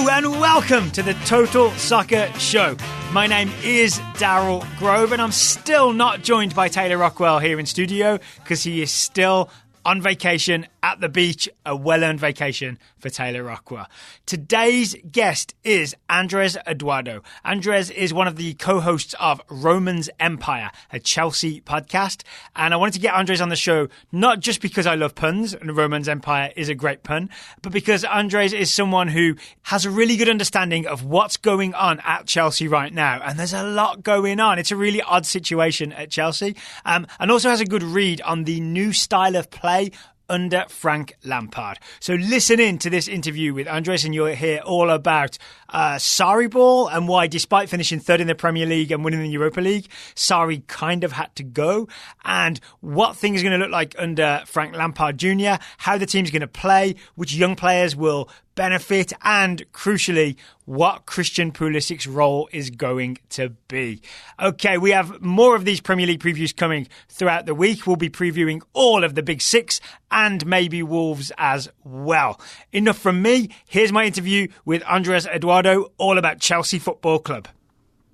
Hello and welcome to the Total Soccer Show. My name is Daryl Grove and I'm still not joined by Taylor Rockwell here in studio because he is still on vacation at the beach, a well-earned vacation for Taylor Rockwell. Today's guest is Andres Eduardo. Andres is one of the co-hosts of Roman's Empire, a Chelsea podcast. And I wanted to get Andres on the show, not just because I love puns, and Roman's Empire is a great pun, but because Andres is someone who has a really good understanding of what's going on at Chelsea right now. And there's a lot going on. It's a really odd situation at Chelsea. And also has a good read on the new style of play under Frank Lampard. So listen in to this interview with Andres and you'll hear all about Sarri-ball and why, despite finishing third in the Premier League and winning the Europa League, Sarri kind of had to go, and what things are going to look like under Frank Lampard Jr., how the team's going to play, which young players will benefit, and crucially, what Christian Pulisic's role is going to be. Okay, we have more of these Premier League previews coming throughout the week. We'll be previewing all of the Big Six and maybe Wolves as well. Enough from me. Here's my interview with Andres Eduardo, all about Chelsea Football Club.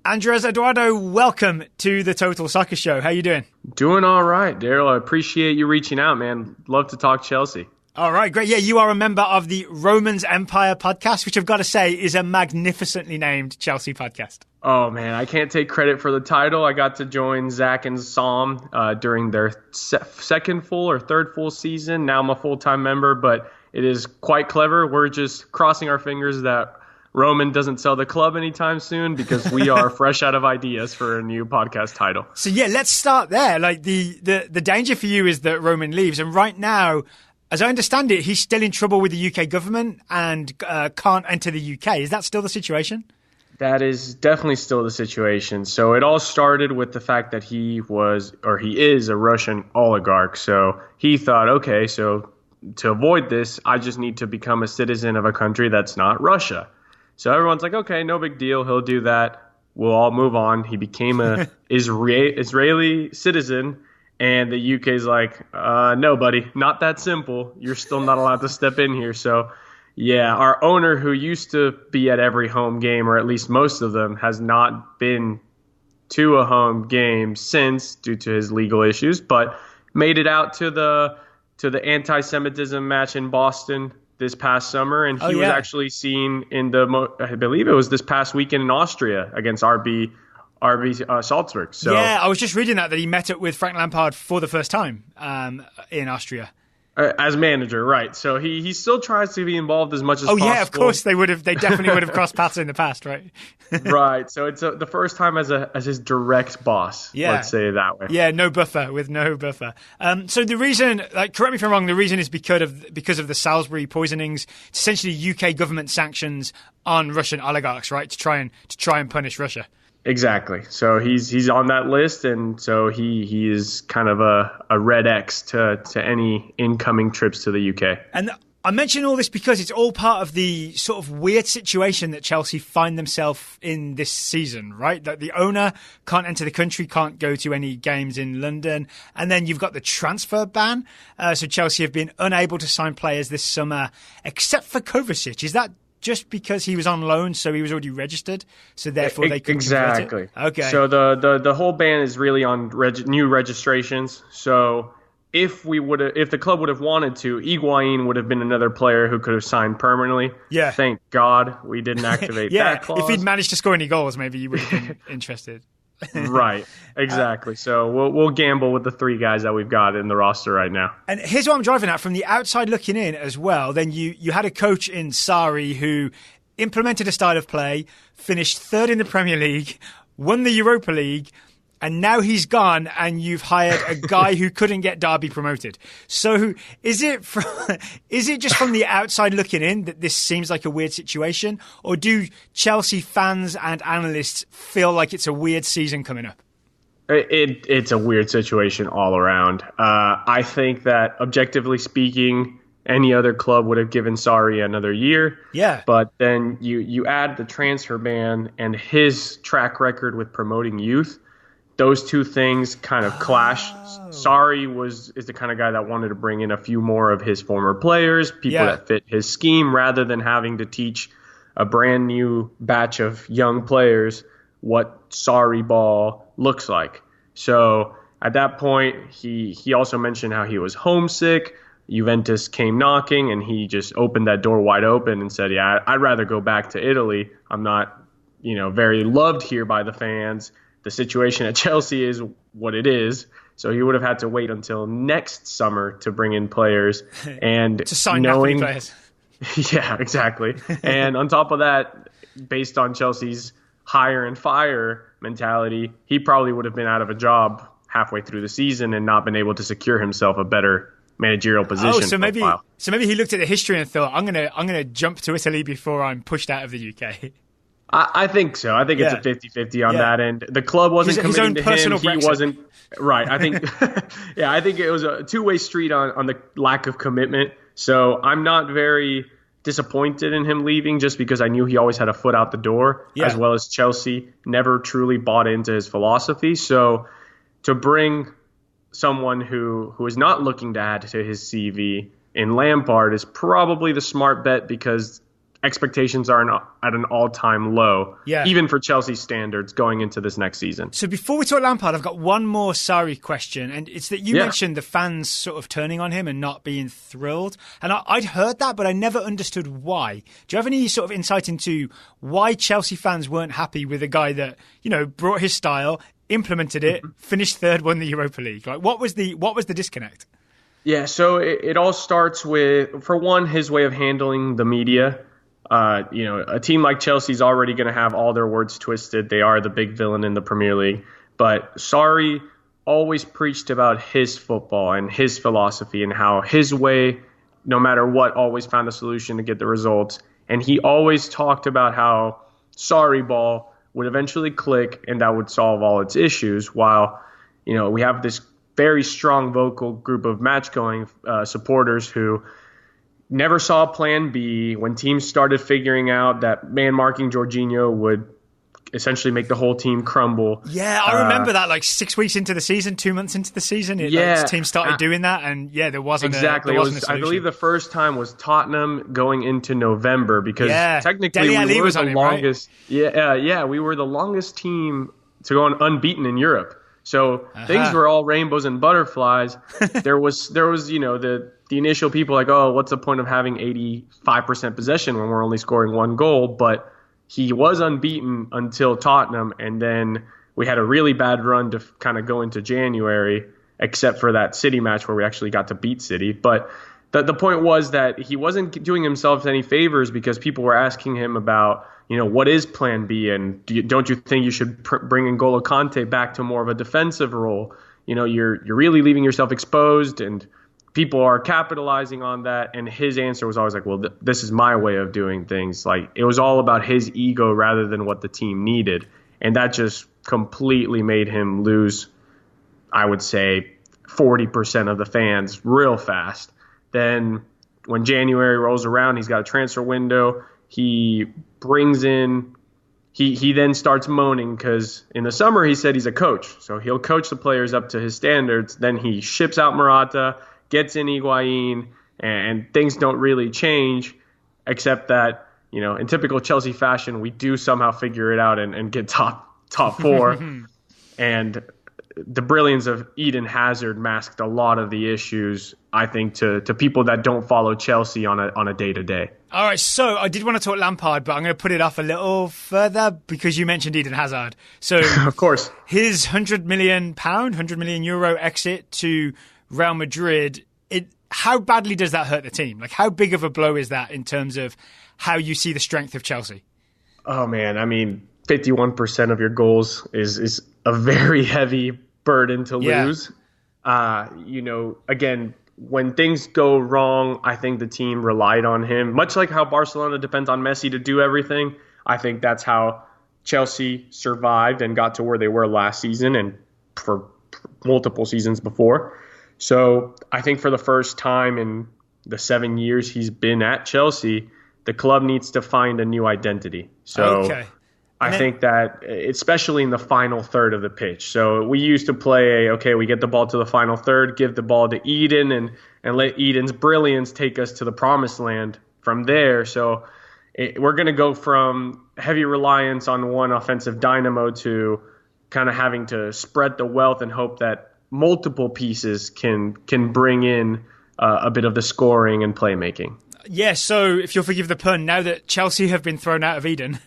Andres Eduardo, welcome to the Total Soccer Show. How you doing? Doing all right, Daryl. I appreciate you reaching out, man. Love to talk Chelsea. All right, great. Yeah, you are a member of the Roman's Empire podcast, which I've got to say is a magnificently named Chelsea podcast. Oh, man, I can't take credit for the title. I got to join Zach and Sam during their second full or third full season. Now I'm a full-time member, but it is quite clever. We're just crossing our fingers that Roman doesn't sell the club anytime soon because we are fresh out of ideas for a new podcast title. So, yeah, let's start there. Like the danger for you is that Roman leaves, and right now, as I understand it, he's still in trouble with the UK government and can't enter the UK. Is that still the situation? That is definitely still the situation. So it all started with the fact that he is a Russian oligarch. So he thought, okay, so to avoid this, I just need to become a citizen of a country that's not Russia. So everyone's like, okay, no big deal. He'll do that. We'll all move on. He became a Israeli citizen. And the UK's like, no, buddy, not that simple. You're still not allowed to step in here. So, yeah, our owner, who used to be at every home game, or at least most of them, has not been to a home game since due to his legal issues, but made it out to the anti-Semitism match in Boston this past summer. And he was actually seen in I believe it was this past weekend in Austria against RB Salzburg. So, yeah, I was just reading that he met up with Frank Lampard for the first time in Austria. As manager, right. So he still tries to be involved as much as possible. Oh, yeah, of course. They definitely would have crossed paths in the past, right? Right. So it's the first time as his direct boss, let's say it that way. Yeah, no buffer. So the reason, correct me if I'm wrong, the reason is because of the Salisbury poisonings. It's essentially UK government sanctions on Russian oligarchs, right, to try and punish Russia. Exactly. So he's on that list, and so he is kind of a red X to any incoming trips to the UK. And I mention all this because it's all part of the sort of weird situation that Chelsea find themselves in this season, right? That the owner can't enter the country, can't go to any games in London, and then you've got the transfer ban. So Chelsea have been unable to sign players this summer, except for Kovacic. Is that just because he was on loan, so he was already registered, so therefore they couldn't exactly. Convert it? Okay. So the whole ban is really on new registrations. So if the club would have wanted to, Higuain would have been another player who could have signed permanently. Yeah. Thank God we didn't activate that clause. If he'd managed to score any goals, maybe you would have been interested. Right, exactly. So we'll gamble with the three guys that we've got in the roster right now. And here's what I'm driving at. From the outside looking in as well, then you had a coach in Sarri who implemented a style of play, finished third in the Premier League, won the Europa League, and now he's gone and you've hired a guy who couldn't get Derby promoted. So is it just from the outside looking in that this seems like a weird situation? Or do Chelsea fans and analysts feel like it's a weird season coming up? It's a weird situation all around. I think that objectively speaking, any other club would have given Sarri another year. Yeah. But then you add the transfer ban and his track record with promoting youth. Those two things kind of clash. Sarri is the kind of guy that wanted to bring in a few more of his former players, people that fit his scheme, rather than having to teach a brand new batch of young players what sorry ball looks like. So at that point, he also mentioned how he was homesick. Juventus came knocking, and he just opened that door wide open and said, yeah, I'd rather go back to Italy. I'm not, very loved here by the fans. The situation at Chelsea is what it is. So he would have had to wait until next summer to bring in players and to sign Napoli players. Yeah, exactly. And on top of that, based on Chelsea's hire and fire mentality, he probably would have been out of a job halfway through the season and not been able to secure himself a better managerial position. Oh, so maybe he looked at the history and thought, I'm gonna jump to Italy before I'm pushed out of the UK. I think so. I think it's a 50-50 on that end. The club wasn't committing to him. Brexit. He wasn't right. I think I think it was a two-way street on the lack of commitment. So I'm not very disappointed in him leaving, just because I knew he always had a foot out the door, as well as Chelsea never truly bought into his philosophy. So to bring someone who is not looking to add to his CV in Lampard is probably the smart bet, because expectations are at an all-time low, even for Chelsea standards going into this next season. So before we talk Lampard, I've got one more Sarri question, and it's that you mentioned the fans sort of turning on him and not being thrilled. And I'd heard that, but I never understood why. Do you have any sort of insight into why Chelsea fans weren't happy with a guy that, brought his style, implemented it, finished third, won the Europa League? Like, what was the disconnect? Yeah, so it all starts with, for one, his way of handling the media. A team like Chelsea's already going to have all their words twisted. They are the big villain in the Premier League. But Sarri always preached about his football and his philosophy and how his way, no matter what, always found a solution to get the results. And he always talked about how Sarri-ball would eventually click and that would solve all its issues, while, we have this very strong vocal group of match-going supporters who never saw plan B. When teams started figuring out that man-marking Jorginho would essentially make the whole team crumble. Yeah, I remember that, like 6 weeks into the season, 2 months into the season, the team started doing that, and there wasn't exactly. a solution. I believe the first time was Tottenham going into November, because technically we were the longest. Right? We were the longest team to go unbeaten in Europe. So things were all rainbows and butterflies. there was the initial people like, oh, what's the point of having 85% possession when we're only scoring one goal? But he was unbeaten until Tottenham, and then we had a really bad run to kind of go into January, except for that City match where we actually got to beat City. But the point was that he wasn't doing himself any favors, because people were asking him about, what is plan B? And don't you think you should bring N'Golo Kante back to more of a defensive role? You're really leaving yourself exposed, and people are capitalizing on that. And his answer was always like, well, this is my way of doing things. Like, it was all about his ego rather than what the team needed. And that just completely made him lose, I would say, 40% of the fans real fast. Then when January rolls around, he's got a transfer window. He brings in, he then starts moaning, because in the summer he said he's a coach. So he'll coach the players up to his standards. Then he ships out Morata, gets in Higuain, and things don't really change, except that, in typical Chelsea fashion, we do somehow figure it out and get top four. And the brilliance of Eden Hazard masked a lot of the issues, I think, to people that don't follow Chelsea on a day-to-day. All right, so I did want to talk Lampard, but I'm going to put it off a little further because you mentioned Eden Hazard. So of course, his £100 million, €100 million exit to Real Madrid, how badly does that hurt the team? Like, how big of a blow is that in terms of how you see the strength of Chelsea? Oh, man, I mean, 51% of your goals is a very heavy burden to lose. Again, when things go wrong, I think the team relied on him. Much like how Barcelona depends on Messi to do everything, I think that's how Chelsea survived and got to where they were last season and for multiple seasons before. So I think for the first time in the 7 years he's been at Chelsea, the club needs to find a new identity. So I think that, especially in the final third of the pitch. So we used to play we get the ball to the final third, give the ball to Eden, and let Eden's brilliance take us to the promised land from there. So we're going to go from heavy reliance on one offensive dynamo to kind of having to spread the wealth and hope that multiple pieces can bring in a bit of the scoring and playmaking. Yeah, so if you'll forgive the pun, now that Chelsea have been thrown out of Eden,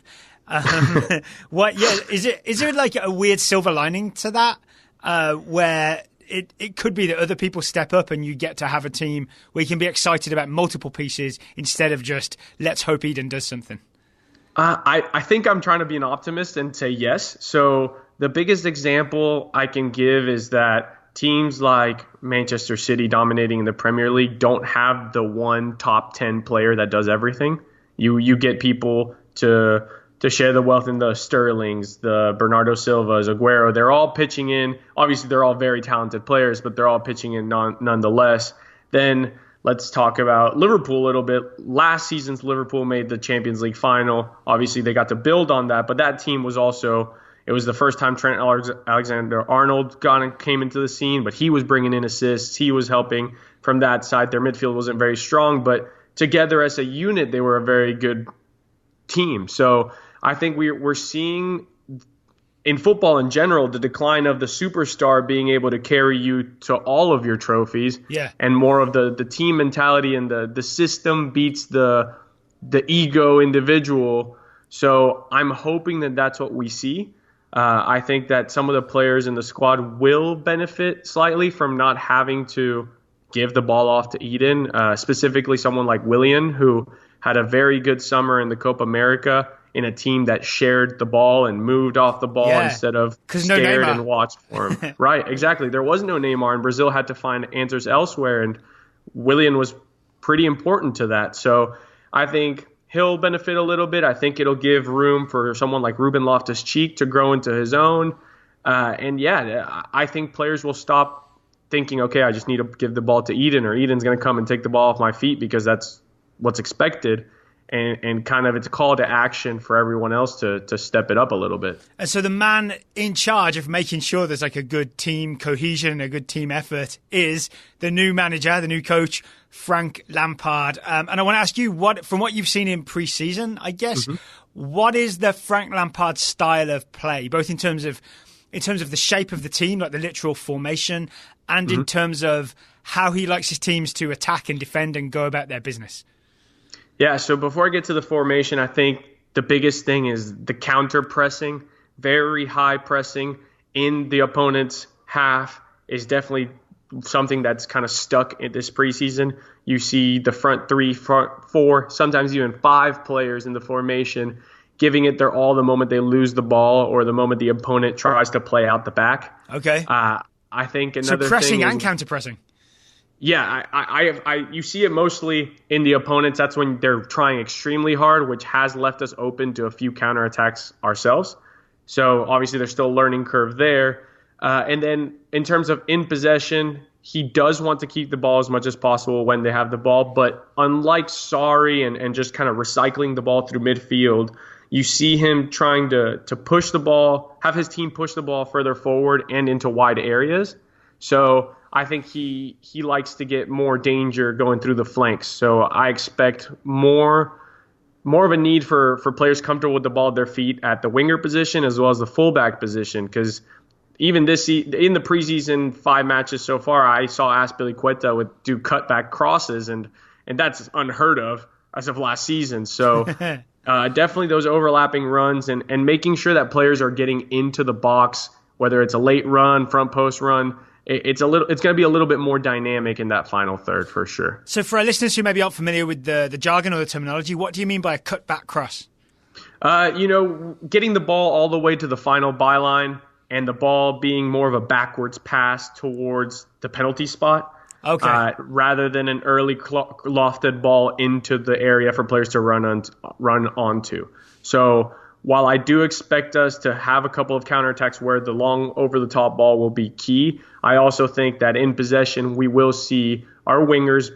is there like a weird silver lining to that, where it could be that other people step up and you get to have a team where you can be excited about multiple pieces instead of just let's hope Eden does something? I think I'm trying to be an optimist and say yes. So the biggest example I can give is that teams like Manchester City dominating in the Premier League don't have the one top 10 player that does everything. You get people to share the wealth in the Sterlings, the Bernardo Silvas, Aguero. They're all pitching in. Obviously, they're all very talented players, but they're all pitching in nonetheless. Then let's talk about Liverpool a little bit. Last season's Liverpool made the Champions League final. Obviously, they got to build on that, but that team was also – it was the first time Trent Alexander-Arnold came into the scene, but he was bringing in assists. He was helping from that side. Their midfield wasn't very strong, but together as a unit, they were a very good team. So I think we're seeing in football in general the decline of the superstar being able to carry you to all of your trophies, and more of the team mentality and the system beats the ego individual. So I'm hoping that that's what we see. I think that some of the players in the squad will benefit slightly from not having to give the ball off to Eden, specifically someone like Willian, who had a very good summer in the Copa America in a team that shared the ball and moved off the ball instead of stared and watched for him. Right, exactly. There was no Neymar, and Brazil had to find answers elsewhere, and Willian was pretty important to that. So I think he'll benefit a little bit. I think it'll give room for someone like Ruben Loftus-Cheek to grow into his own. I think players will stop thinking, okay, I just need to give the ball to Eden, or Eden's going to come and take the ball off my feet because that's what's expected. And kind of it's a call to action for everyone else to step it up a little bit. And so the man in charge of making sure there's like a good team cohesion and a good team effort is the new manager, the new coach, Frank Lampard. And I want to ask you, from what you've seen in pre-season, I guess, what is the Frank Lampard style of play, both in terms of the shape of the team, like the literal formation, and in terms of how he likes his teams to attack and defend and go about their business? Yeah, so before I get to the formation, I think the biggest thing is the counter pressing. Very high pressing in the opponent's half is definitely something that's kind of stuck in this preseason. You see the front three, front four, sometimes even five players in the formation giving it their all the moment they lose the ball or the moment the opponent tries to play out the back. Okay. I think another so pressing thing and counter pressing. Yeah, you see it mostly in the opponents. That's when they're trying extremely hard, which has left us open to a few counterattacks ourselves. So obviously there's still a learning curve there. And then in terms of in possession, he does want to keep the ball as much as possible when they have the ball. But unlike Sarri and just kind of recycling the ball through midfield, you see him trying to push the ball, have his team push the ball further forward and into wide areas. So I think he likes to get more danger going through the flanks. So I expect more of a need for players comfortable with the ball at their feet at the winger position as well as the fullback position. Because even in the preseason 5 matches so far, I saw Azpilicueta do cutback crosses, and that's unheard of as of last season. So definitely those overlapping runs and making sure that players are getting into the box, whether it's a late run, front post run. It's going to be a little bit more dynamic in that final third for sure. So for our listeners who maybe aren't familiar with the jargon or the terminology, what do you mean by a cutback cross? Getting the ball all the way to the final byline and the ball being more of a backwards pass towards the penalty spot. Okay. Rather than an early lofted ball into the area for players to run onto. So while I do expect us to have a couple of counterattacks where the long over-the-top ball will be key, I also think that in possession we will see our wingers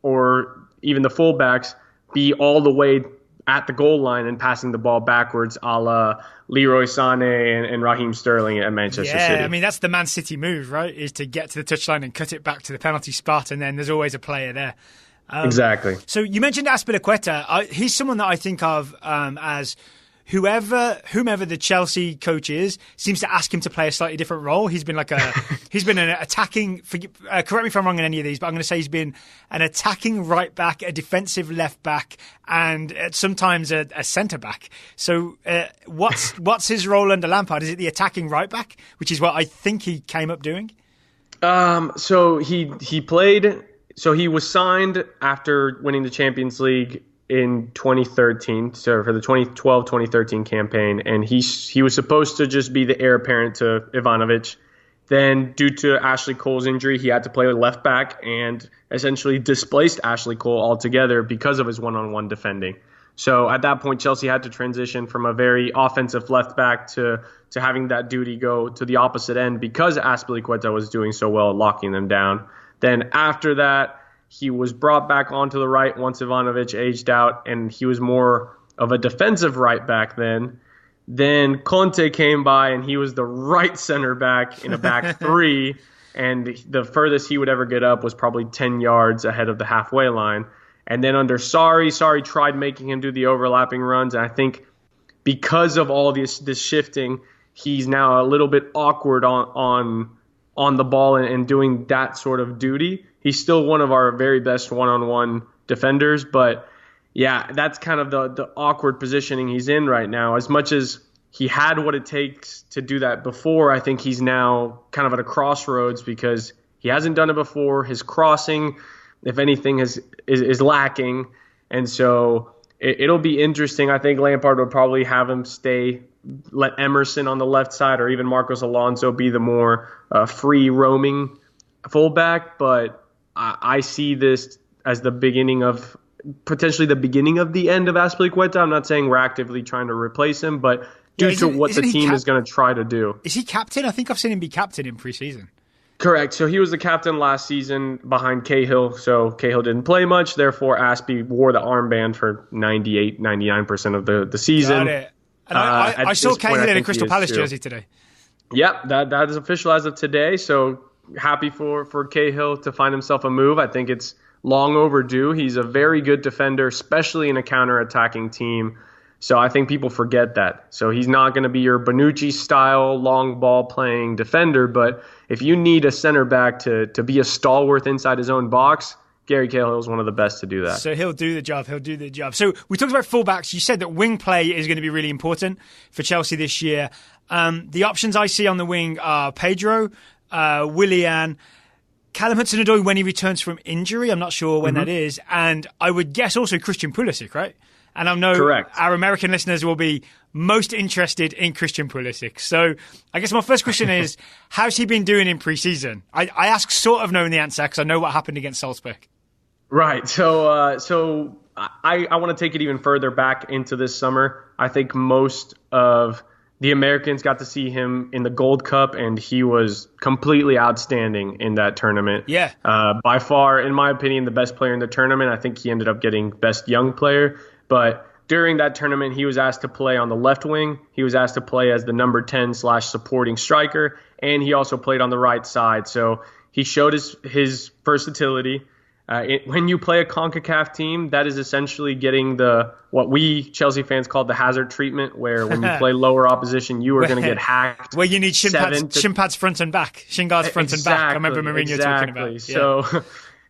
or even the fullbacks be all the way at the goal line and passing the ball backwards a la Leroy Sané and Raheem Sterling at Manchester City. Yeah, I mean, that's the Man City move, right, is to get to the touchline and cut it back to the penalty spot, and then there's always a player there. Exactly. So you mentioned Azpilicueta. He's someone that I think of as whomever the Chelsea coach is seems to ask him to play a slightly different role. He's been he's been an attacking. Correct me if I'm wrong in any of these, but I'm going to say he's been an attacking right back, a defensive left back, and sometimes a centre back. So what's his role under Lampard? Is it the attacking right back, which is what I think he came up doing? So he played. So he was signed after winning the Champions League in 2013, so for the 2012-2013 campaign, and he was supposed to just be the heir apparent to Ivanovic. Then, due to Ashley Cole's injury, he had to play left back and essentially displaced Ashley Cole altogether because of his one-on-one defending. So at that point, Chelsea had to transition from a very offensive left back to having that duty go to the opposite end because Azpilicueta was doing so well at locking them down. Then after that, he was brought back onto the right once Ivanovic aged out, and he was more of a defensive right back then. Then Conte came by, and he was the right center back in a back three, and the furthest he would ever get up was probably 10 yards ahead of the halfway line. And then under Sarri tried making him do the overlapping runs, and I think because of all this shifting, he's now a little bit awkward on the ball and doing that sort of duty. He's still one of our very best one-on-one defenders, but yeah, that's kind of the awkward positioning he's in right now. As much as he had what it takes to do that before, I think he's now kind of at a crossroads because he hasn't done it before. His crossing, if anything, is lacking, and so it'll be interesting. I think Lampard will probably have him let Emerson on the left side or even Marcos Alonso be the more free roaming fullback, but I see this as potentially the beginning of the end of Azpilicueta. I'm not saying we're actively trying to replace him, but due to what the team is going to try to do. Is he captain? I think I've seen him be captain in pre-season. Correct. So he was the captain last season behind Cahill. So Cahill didn't play much. Therefore, Aspie wore the armband for 98, 99% of the season. Got it. And I saw Cahill in a Crystal Palace jersey today. Yep, that is official as of today. So happy for Cahill to find himself a move. I think it's long overdue. He's a very good defender, especially in a counter-attacking team. So I think people forget that. So he's not going to be your Bonucci-style long ball-playing defender, but if you need a center back to be a stalwart inside his own box, Gary Cahill is one of the best to do that. So he'll do the job. So we talked about fullbacks. You said that wing play is going to be really important for Chelsea this year. The options I see on the wing are Pedro, Willian, Callum Hudson-Odoi when he returns from injury. I'm not sure when that is. And I would guess also Christian Pulisic, right? And I know Correct. Our American listeners will be most interested in Christian Pulisic. So I guess my first question is, how's he been doing in pre-season? I ask sort of knowing the answer because I know what happened against Salzburg. Right. So I want to take it even further back into this summer. I think most of the Americans got to see him in the Gold Cup, and he was completely outstanding in that tournament. Yeah. By far, in my opinion, the best player in the tournament. I think he ended up getting best young player. But during that tournament, he was asked to play on the left wing. He was asked to play as the number 10/supporting striker, and he also played on the right side. So he showed his versatility. When you play a CONCACAF team, that is essentially getting what we Chelsea fans call the hazard treatment, where when you play lower opposition, you are going to get hacked. Where you need shin pads front and back, shin guards front and back. I remember Mourinho talking about. Yeah. So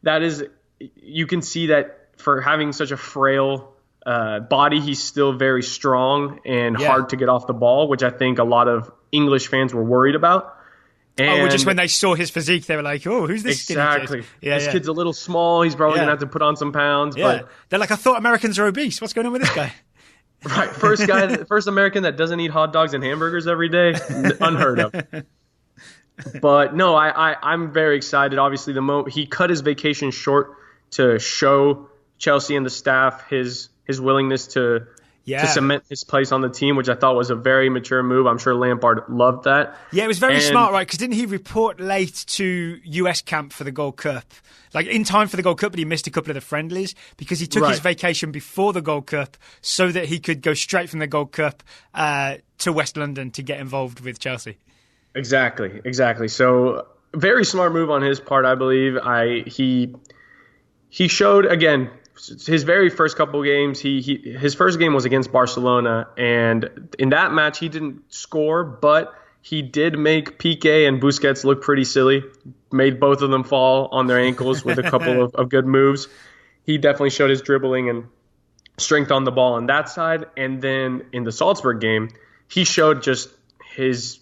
that is, you can see that for having such a frail body, he's still very strong and hard to get off the ball, which I think a lot of English fans were worried about. And just when they saw his physique, they were like, "Oh, who's this exactly. kid?" This kid's a little small. He's probably going to have to put on some pounds. Yeah. But They're like, "I thought Americans are obese. What's going on with this guy?" Right. First American that doesn't eat hot dogs and hamburgers every day. Unheard of. But no, I'm very excited. Obviously, he cut his vacation short to show Chelsea and the staff his willingness to cement his place on the team, which I thought was a very mature move. I'm sure Lampard loved that. Yeah, it was very smart, right? Because didn't he report late to US camp for the Gold Cup? Like in time for the Gold Cup, but he missed a couple of the friendlies because he took his vacation before the Gold Cup so that he could go straight from the Gold Cup to West London to get involved with Chelsea. Exactly. So very smart move on his part, I believe. he showed, again, his very first couple of games. His first game was against Barcelona, and in that match he didn't score, but he did make Piqué and Busquets look pretty silly. Made both of them fall on their ankles with a couple of good moves. He definitely showed his dribbling and strength on the ball on that side. And then in the Salzburg game, he showed just his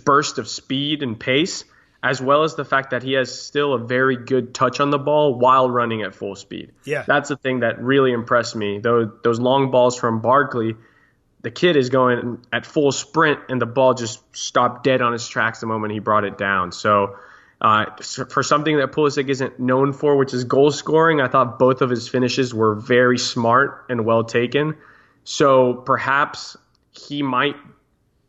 burst of speed and pace, as well as the fact that he has still a very good touch on the ball while running at full speed. Yeah, that's the thing that really impressed me. Those long balls from Barkley, the kid is going at full sprint, and the ball just stopped dead on his tracks the moment he brought it down. So for something that Pulisic isn't known for, which is goal scoring, I thought both of his finishes were very smart and well taken. So perhaps he might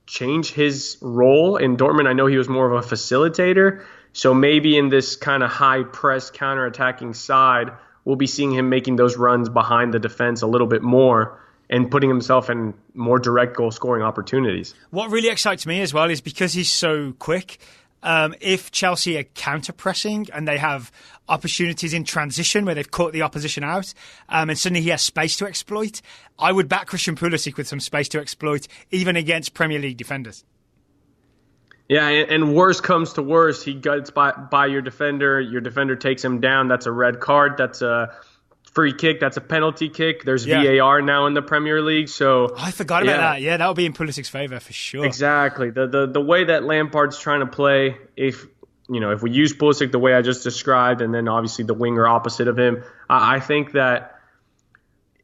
change his role in Dortmund. I know he was more of a facilitator. So maybe in this kind of high press counterattacking side, we'll be seeing him making those runs behind the defense a little bit more and putting himself in more direct goal scoring opportunities. What really excites me as well is because he's so quick. If Chelsea are counter-pressing and they have opportunities in transition where they've caught the opposition out and suddenly he has space to exploit, I would back Christian Pulisic with some space to exploit, even against Premier League defenders. Yeah, and worst comes to worst, he guts by your defender takes him down, that's a red card, that's a free kick, that's a penalty kick. There's VAR now in the Premier League, so I forgot about that. Yeah, that would be in Pulisic's favour for sure. Exactly. The way that Lampard's trying to play, if we use Pulisic the way I just described, and then obviously the winger opposite of him, I think that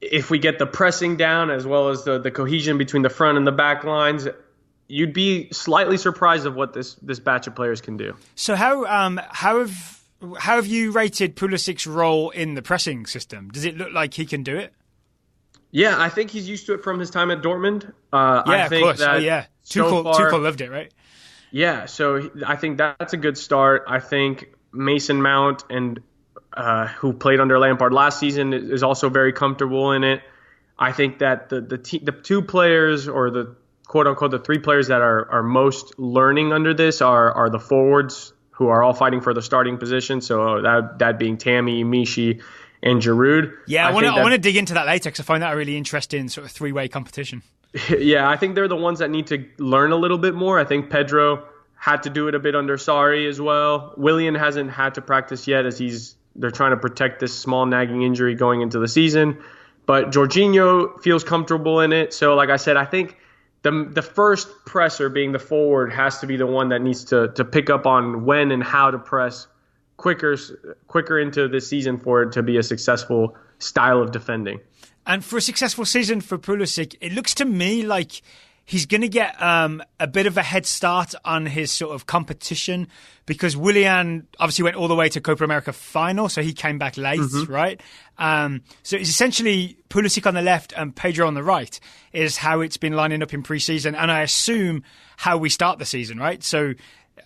if we get the pressing down as well as the cohesion between the front and the back lines, you'd be slightly surprised of what this batch of players can do. So how have you rated Pulisic's role in the pressing system? Does it look like he can do it? Yeah, I think he's used to it from his time at Dortmund. I think of course. Tuchel loved it, right? Yeah, so I think that's a good start. I think Mason Mount, and who played under Lampard last season, is also very comfortable in it. I think that the two players, or the quote-unquote the three players that are most learning under this are the forwards, who are all fighting for the starting position. So that being Tammy, Mishi, and Giroud. Yeah, I want to dig into that later because I find that a really interesting sort of three-way competition. Yeah, I think they're the ones that need to learn a little bit more. I think Pedro had to do it a bit under Sarri as well. Willian hasn't had to practice yet as they're trying to protect this small nagging injury going into the season. But Jorginho feels comfortable in it. So like I said, I think the first presser, being the forward, has to be the one that needs to pick up on when and how to press quicker into this season for it to be a successful style of defending. And for a successful season for Pulisic, it looks to me like he's going to get a bit of a head start on his sort of competition, because Willian obviously went all the way to Copa America final, so he came back late, right? So it's essentially Pulisic on the left and Pedro on the right is how it's been lining up in pre-season, and I assume how we start the season, right? So,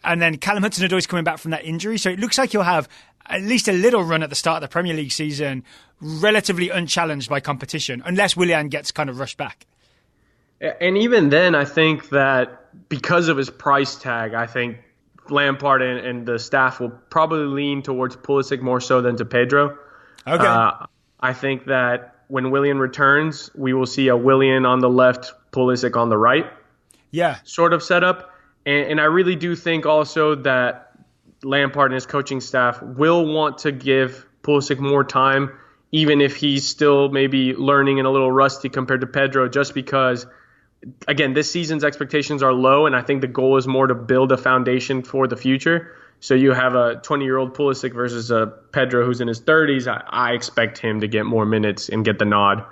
and then Callum Hudson-Odoi is coming back from that injury, so it looks like he'll have at least a little run at the start of the Premier League season, relatively unchallenged by competition, unless Willian gets kind of rushed back. And even then, I think that because of his price tag, I think Lampard and the staff will probably lean towards Pulisic more so than to Pedro. Okay. I think that when Willian returns, we will see a Willian on the left, Pulisic on the right. Yeah. Sort of setup. And I really do think also that Lampard and his coaching staff will want to give Pulisic more time, even if he's still maybe learning and a little rusty compared to Pedro, just because, again, this season's expectations are low, and I think the goal is more to build a foundation for the future. So you have a 20-year-old Pulisic versus a Pedro who's in his 30s. I expect him to get more minutes and get the nod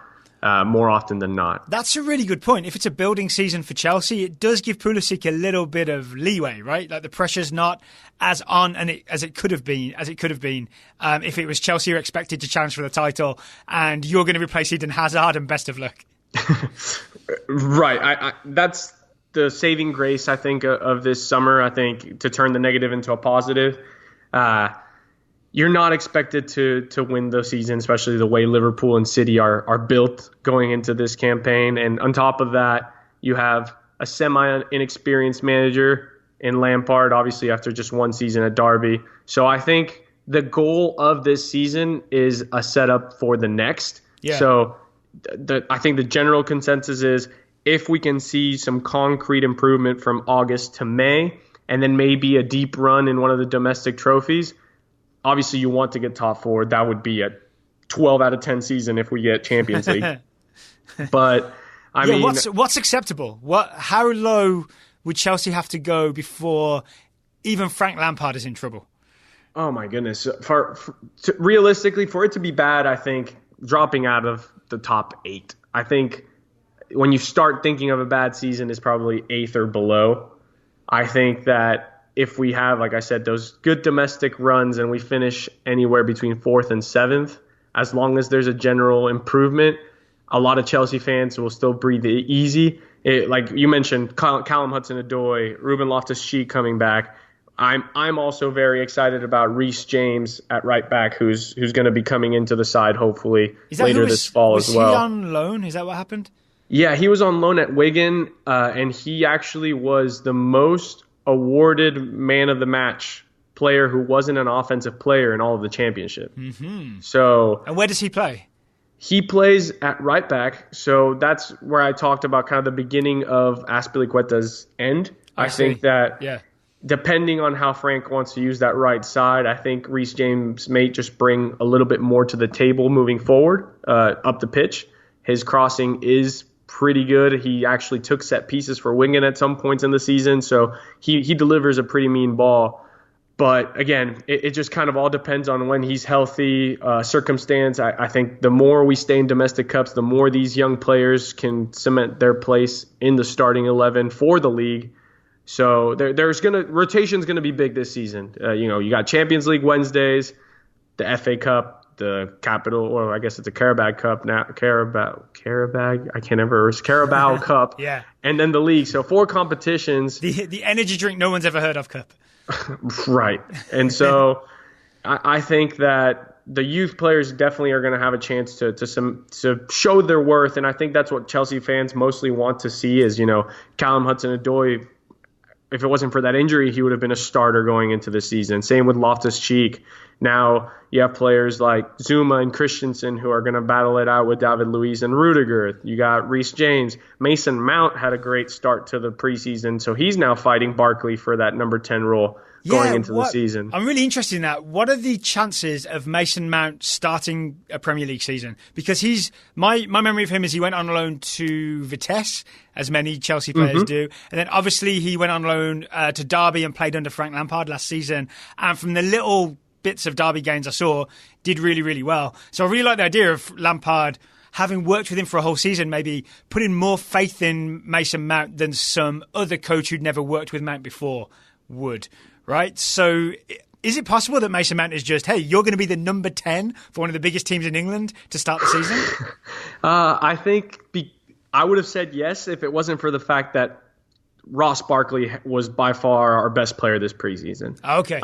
more often than not. That's a really good point. If it's a building season for Chelsea, it does give Pulisic a little bit of leeway, right? Like the pressure's not as on as it could have been. If it was Chelsea who are expected to challenge for the title, and you're going to replace Eden Hazard, and best of luck. Right. That's the saving grace, I think, of this summer. I think to turn the negative into a positive. You're not expected to win the season, especially the way Liverpool and City are built going into this campaign. And on top of that, you have a semi-inexperienced manager in Lampard, obviously after just one season at Derby. So I think the goal of this season is a setup for the next. Yeah. So I think the general consensus is if we can see some concrete improvement from August to May, and then maybe a deep run in one of the domestic trophies, obviously you want to get top four. That would be a 12 out of 10 season if we get Champions League. But I mean, what's acceptable? How low would Chelsea have to go before even Frank Lampard is in trouble? Oh my goodness! Realistically, for it to be bad, I think dropping out of the top 8. I think when you start thinking of a bad season, is probably 8th or below. I think that if we have, like I said, those good domestic runs and we finish anywhere between 4th and 7th, as long as there's a general improvement, a lot of Chelsea fans will still breathe easy. Like you mentioned, Callum Hudson-Odoi, Ruben Loftus-Cheek coming back. I'm also very excited about Reece James at right back, who's going to be coming into the side hopefully later this fall as well. Was he on loan? Is that what happened? Yeah, he was on loan at Wigan, and he actually was the most awarded man of the match player who wasn't an offensive player in all of the championship. Mm-hmm. So, and where does he play? He plays at right back, so that's where I talked about kind of the beginning of Azpilicueta's end. I think that depending on how Frank wants to use that right side, I think Reece James may just bring a little bit more to the table moving forward up the pitch. His crossing is pretty good. He actually took set pieces for Wigan at some points in the season, so he delivers a pretty mean ball. But again, it just kind of all depends on when he's healthy, circumstance. I think the more we stay in domestic cups, the more these young players can cement their place in the starting 11 for the league. So rotation's gonna be big this season. You got Champions League Wednesdays, the FA Cup, the Capital, or I guess it's a Carabao Cup now. Carabao Cup. Yeah. And then the league. So 4 competitions. The energy drink no one's ever heard of cup. Right. And so I think that the youth players definitely are going to have a chance to show their worth. And I think that's what Chelsea fans mostly want to see is, Callum Hudson-Odoi. If it wasn't for that injury, he would have been a starter going into the season. Same with Loftus-Cheek. Now you have players like Zuma and Christensen who are going to battle it out with David Luiz and Rudiger. You got Reece James. Mason Mount had a great start to the preseason, so he's now fighting Barkley for that number 10 role going into the season. I'm really interested in that. What are the chances of Mason Mount starting a Premier League season? Because my memory of him is he went on loan to Vitesse, as many Chelsea players do. And then obviously he went on loan to Derby and played under Frank Lampard last season. And from the little bits of Derby games I saw, did really, really well. So I really like the idea of Lampard, having worked with him for a whole season, maybe putting more faith in Mason Mount than some other coach who'd never worked with Mount before would. Right? So is it possible that Mason Mount is just, hey, you're going to be the number 10 for one of the biggest teams in England to start the season? I think I would have said yes if it wasn't for the fact that Ross Barkley was by far our best player this preseason. Okay.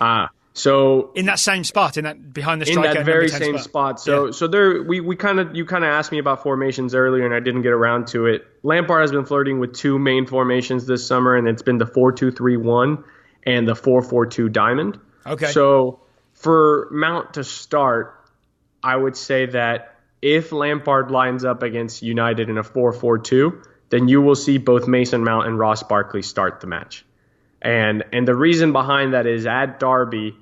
So in that same spot, in that behind the striker, in that very same spot. So there, you kind of asked me about formations earlier, and I didn't get around to it. Lampard has been flirting with 2 main formations this summer, and it's been the 4-2-3-1 and the 4-4-2 diamond. Okay. So for Mount to start, I would say that if Lampard lines up against United in a 4-4-2, then you will see both Mason Mount and Ross Barkley start the match. And the reason behind that is at Derby,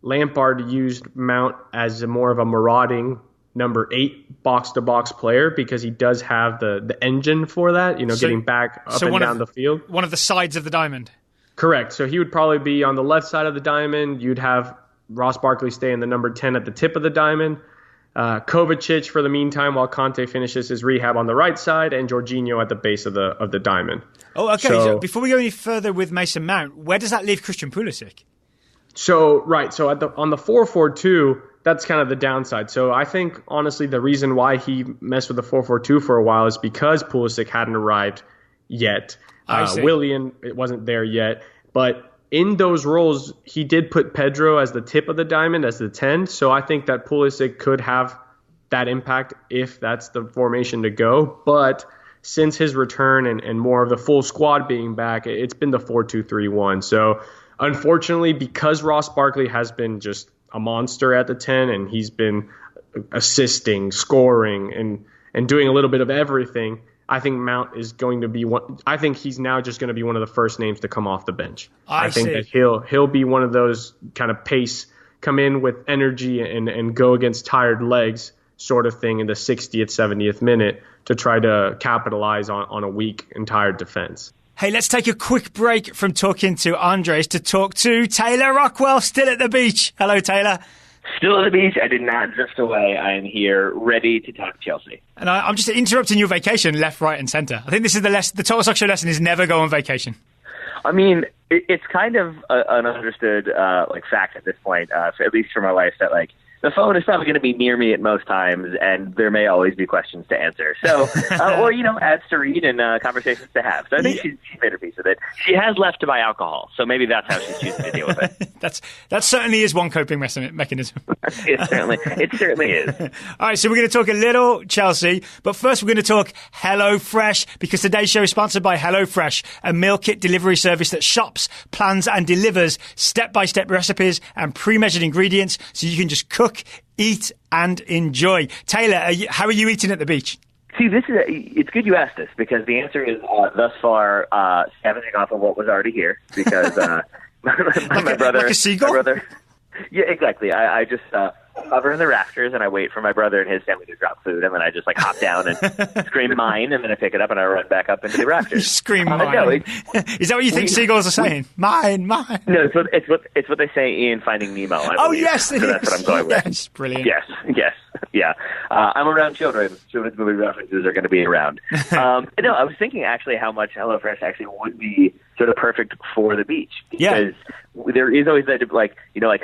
Lampard used Mount as more of a marauding number 8 box-to-box player because he does have the engine for that, getting back up and down the field. One of the sides of the diamond. Correct. So he would probably be on the left side of the diamond. You'd have Ross Barkley stay in the number 10 at the tip of the diamond. Kovacic for the meantime while Conte finishes his rehab on the right side, and Jorginho at the base of the diamond. Oh, okay. So before we go any further with Mason Mount, where does that leave Christian Pulisic? So on the 4-4-2, that's kind of the downside. So I think honestly the reason why he messed with the 4-4-2 for a while is because Pulisic hadn't arrived yet. Willian, it wasn't there yet, but in those roles, he did put Pedro as the tip of the diamond, as the 10. So I think that Pulisic could have that impact if that's the formation to go. But since his return and more of the full squad being back, it's been the 4-2-3-1. So unfortunately, because Ross Barkley has been just a monster at the 10, and he's been assisting, scoring, and doing a little bit of everything. I think Mount is going to be one. I think he's now just going to be one of the first names to come off the bench. I think that he'll be one of those kind of pace, come in with energy and go against tired legs sort of thing in the 60th, 70th minute to try to capitalize on a weak and tired defense. Hey, let's take a quick break from talking to Andres to talk to Taylor Rockwell, still at the beach. Hello, Taylor. Still at the beach. I did not drift away. I am here ready to talk Chelsea. And I'm just interrupting your vacation left, right, and centre. I think this is the Total Soccer Show lesson is never go on vacation. I mean, it's kind of an understood fact at this point, at least for my wife, that the phone is probably going to be near me at most times, and there may always be questions to answer. So, or ads to read and conversations to have. So I think she's made her peace with it. She has left to buy alcohol, so maybe that's how she's choosing to deal with it. That certainly is one coping mechanism. It certainly is. All right, so we're going to talk a little Chelsea, but first we're going to talk HelloFresh, because today's show is sponsored by HelloFresh, a meal kit delivery service that shops, plans, and delivers step-by-step recipes and pre-measured ingredients, so you can just cook, eat, and enjoy. Taylor, how are you eating at the beach? See, it's good you asked this, because the answer is thus far scavenging off of what was already here, because my brother... Like a seagull? My brother, yeah, exactly. I just hover in the rafters, and I wait for my brother and his family to drop food, and then I just hop down and scream mine, and then I pick it up and I run back up into the rafters. Scream mine. No, is that what you think seagulls are saying? Mine. No, it's what they say in Finding Nemo. Yes, so that's what I'm going with. Yes, brilliant. Yes, yeah. I'm around children. Children's movie references are going to be around. No, I was thinking actually how much HelloFresh actually would be sort of perfect for the beach, because there is always that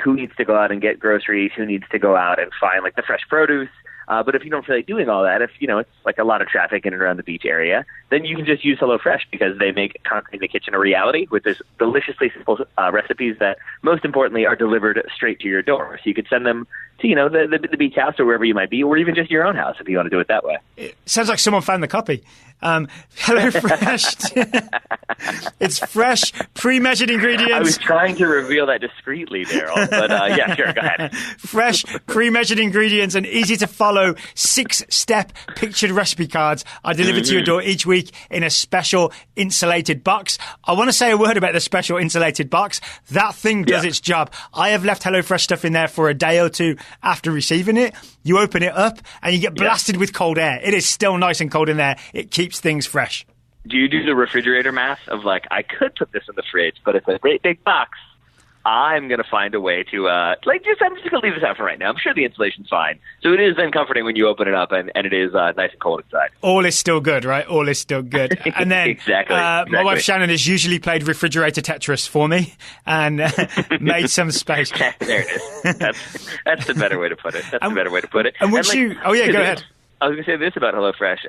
who needs to go out and get groceries, who needs to go out and find the fresh produce. But if you don't feel like doing all that, if it's a lot of traffic in and around the beach area, then you can just use HelloFresh, because they make Concrete in the Kitchen a reality with this deliciously simple recipes that, most importantly, are delivered straight to your door. So you could send them to the beach house or wherever you might be, or even just your own house if you want to do it that way. It sounds like someone found the copy. HelloFresh. It's fresh, pre-measured ingredients. I was trying to reveal that discreetly, Daryl, but yeah, sure, go ahead. Fresh, pre-measured ingredients and easy-to-follow 6-step pictured recipe cards are delivered to your door each week in a special insulated box. I want to say a word about the special insulated box. That thing does its job. I have left HelloFresh stuff in there for a day or two after receiving it. You open it up and you get blasted with cold air. It is still nice and cold in there. It keeps things fresh. Do you do the refrigerator math of I could put this in the fridge, but it's a great big box. I'm going to find a way to, I'm just going to leave this out for right now. I'm sure the insulation's fine. So it is then comforting when you open it up and it is nice and cold inside. All is still good, right? All is still good. And then exactly. My wife Shannon has usually played refrigerator Tetris for me and made some space. There it is. That's the better way to put it. And once go ahead. I was going to say this about HelloFresh.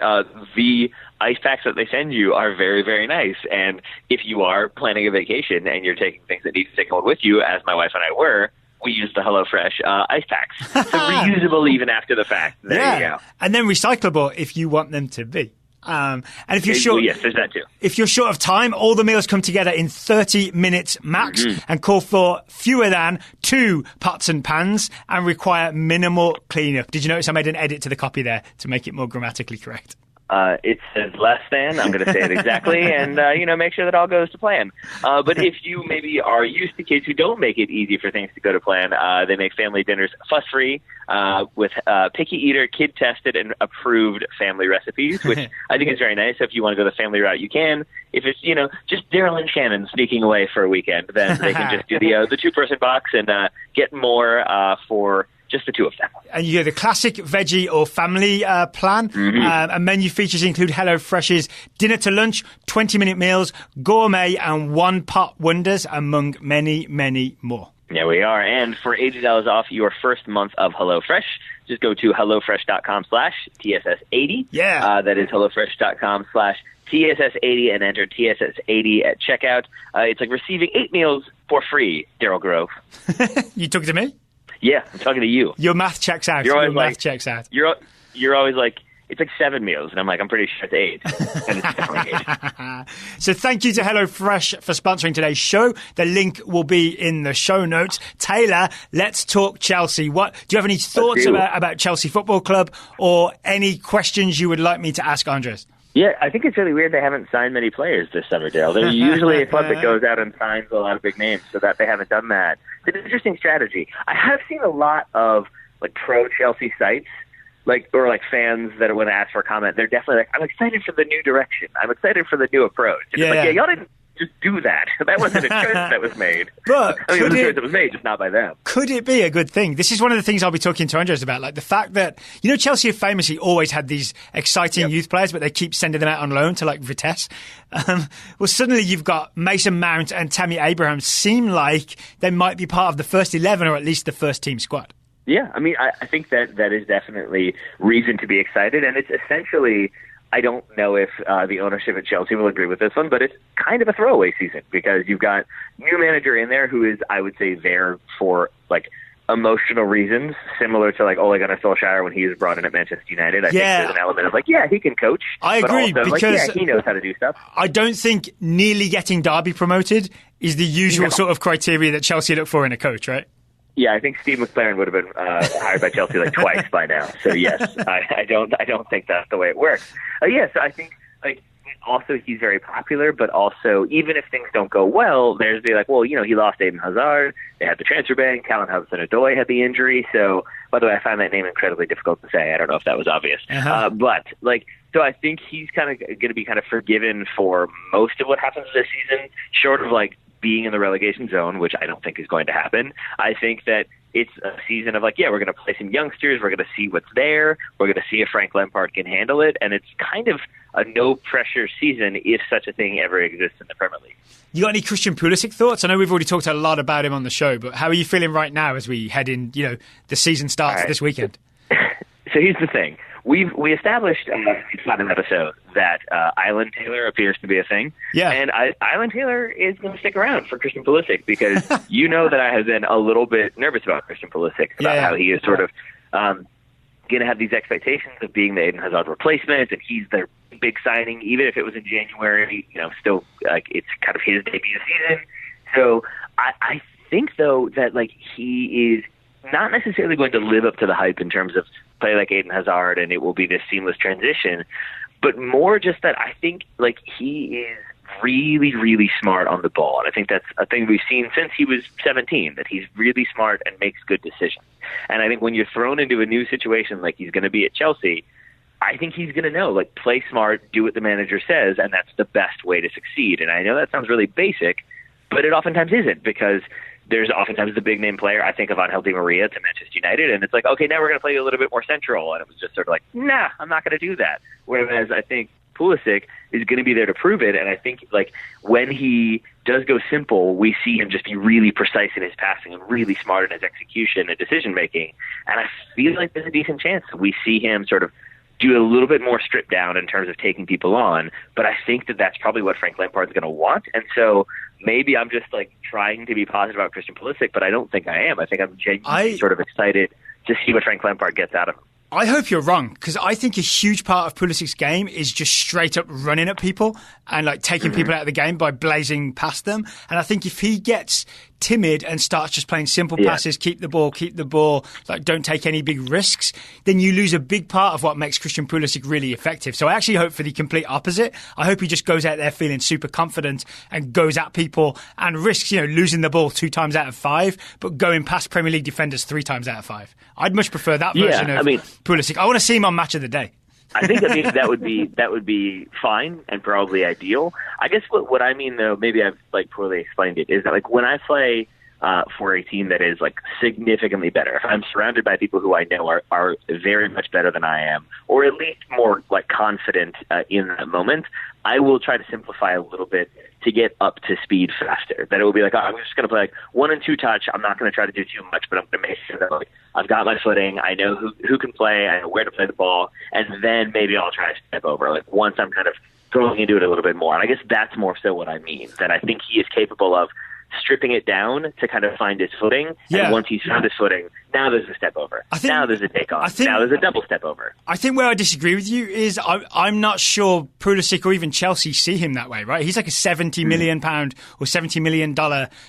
The ice packs that they send you are very, very nice. And if you are planning a vacation and you're taking things that need to take home with you, as my wife and I were, we use the HelloFresh ice packs. So reusable even after the fact. There you go. And then recyclable if you want them to be. And if you're short, yes, there's that too. If you're short of time, all the meals come together in 30 minutes max and call for fewer than 2 pots and pans and require minimal cleanup. Did you notice I made an edit to the copy there to make it more grammatically correct? It says less than. I'm going to say it exactly, and make sure that all goes to plan. But if you maybe are used to kids who don't make it easy for things to go to plan, they make family dinners fuss-free with picky eater, kid-tested, and approved family recipes, which I think is very nice. So if you want to go the family route, you can. If it's just Daryl and Shannon sneaking away for a weekend, then they can just do the 2-person box and get more for just the 2 of them. And you get the classic veggie or family plan. And menu features include HelloFresh's dinner to lunch, 20-minute meals, gourmet and one-pot wonders, among many, many more. Yeah, we are. And for $80 off your first month of HelloFresh, just go to HelloFresh.com/TSS80. Yeah. That is HelloFresh.com/TSS80 and enter TSS80 at checkout. It's like receiving 8 meals for free, Daryl Grove. You talking to me? Yeah, I'm talking to you. Your math checks out. You're always math checks out. You're always like, it's like 7 meals. And I'm like, I'm pretty sure it's 8. And it's definitely 8. So thank you to HelloFresh for sponsoring today's show. The link will be in the show notes. Taylor, let's talk Chelsea. Do you have any thoughts about Chelsea Football Club, or any questions you would like me to ask Andres? Yeah, I think it's really weird they haven't signed many players this summer, Daryl. They're usually a club that goes out and signs a lot of big names, so that they haven't done that. It's an interesting strategy. I have seen a lot of like pro-Chelsea sites, or fans that when asked for a comment, they're definitely like, I'm excited for the new direction. I'm excited for the new approach. And it's like, y'all didn't just do that. That wasn't a choice that was made. But it was a choice that was made, just not by them. Could it be a good thing? This is one of the things I'll be talking to Andres about, like the fact that, Chelsea have famously always had these exciting youth players, but they keep sending them out on loan to Vitesse. Well, suddenly you've got Mason Mount and Tammy Abraham seem like they might be part of the first 11 or at least the first team squad. Yeah, I mean, I think that is definitely reason to be excited, and it's essentially, I don't know if the ownership at Chelsea will agree with this one, but it's kind of a throwaway season because you've got new manager in there who is, I would say, there for emotional reasons, similar to Ole Gunnar Solskjaer when he was brought in at Manchester United. I think there's an element of he can coach. I agree, but also, because he knows how to do stuff. I don't think nearly getting Derby promoted is the usual sort of criteria that Chelsea look for in a coach, right? Yeah, I think Steve McLaren would have been hired by Chelsea twice by now. So yes, I don't think that's the way it works. So I think also he's very popular, but also even if things don't go well, there's he lost Eden Hazard. They had the transfer ban. Callum Hudson-Odoi had the injury. So by the way, I find that name incredibly difficult to say. I don't know if that was obvious, so I think he's kind of going to be kind of forgiven for most of what happens this season, short of being in the relegation zone, which I don't think is going to happen. I think that it's a season of we're going to play some youngsters. We're going to see what's there. We're going to see if Frank Lampard can handle it. And it's kind of a no-pressure season if such a thing ever exists in the Premier League. You got any Christian Pulisic thoughts? I know we've already talked a lot about him on the show, but how are you feeling right now as we head in, the season starts this weekend? So here's the thing. We established in an episode that Island Taylor appears to be a thing. Yeah. And Island Taylor is going to stick around for Christian Pulisic because that I have been a little bit nervous about Christian Pulisic, about how he is sort of going to have these expectations of being the Eden Hazard replacement, and he's their big signing, even if it was in January, still it's kind of his debut season. So I think, though, that he is not necessarily going to live up to the hype in terms of play like Eden Hazard and it will be this seamless transition, but more just that I think he is really, really smart on the ball. And I think that's a thing we've seen since he was 17, that he's really smart and makes good decisions. And I think when you're thrown into a new situation like he's going to be at Chelsea, I think he's going to know, play smart, do what the manager says, and that's the best way to succeed. And I know that sounds really basic, but it oftentimes isn't, because there's oftentimes the big name player. I think of Angel Di Maria to Manchester United, and it's okay, now we're going to play you a little bit more central. And it was just sort of nah, I'm not going to do that. Whereas I think Pulisic is going to be there to prove it. And I think when he does go simple, we see him just be really precise in his passing and really smart in his execution and decision making. And I feel like there's a decent chance we see him sort of do a little bit more stripped down in terms of taking people on. But I think that that's probably what Frank Lampard's going to want. And so maybe I'm just trying to be positive about Christian Pulisic, but I don't think I am. I think I'm genuinely sort of excited to see what Frank Lampard gets out of him. I hope you're wrong, because I think a huge part of Pulisic's game is just straight up running at people and taking people out of the game by blazing past them. And I think if he gets timid and starts just playing simple passes, keep the ball, don't take any big risks, then you lose a big part of what makes Christian Pulisic really effective. So I actually hope for the complete opposite. I hope he just goes out there feeling super confident and goes at people and risks, losing the ball 2 times out of 5, but going past Premier League defenders 3 times out of 5. I'd much prefer that version of Pulisic. I want to see him on Match of the Day. I think that would be fine and probably ideal. I guess what I mean, though, maybe I've poorly explained it, is that when I play for a team that is significantly better, if I'm surrounded by people who I know are very much better than I am, or at least more confident in that moment, I will try to simplify a little bit to get up to speed faster. That it will be I'm just going to play 1 and 2 touch. I'm not going to try to do too much, but I'm going to make sure that I've got my footing. I know who can play. I know where to play the ball, and then maybe I'll try to step over. Once I'm kind of going into it a little bit more. And I guess that's more so what I mean. That I think he is capable of stripping it down to kind of find his footing. Yeah. And once he's found his footing, Now there's a step over. Now there's a take on. Now there's a double step over. I think where I disagree with you is I'm not sure Pulisic or even Chelsea see him that way, right? He's like a £70 million or $70 million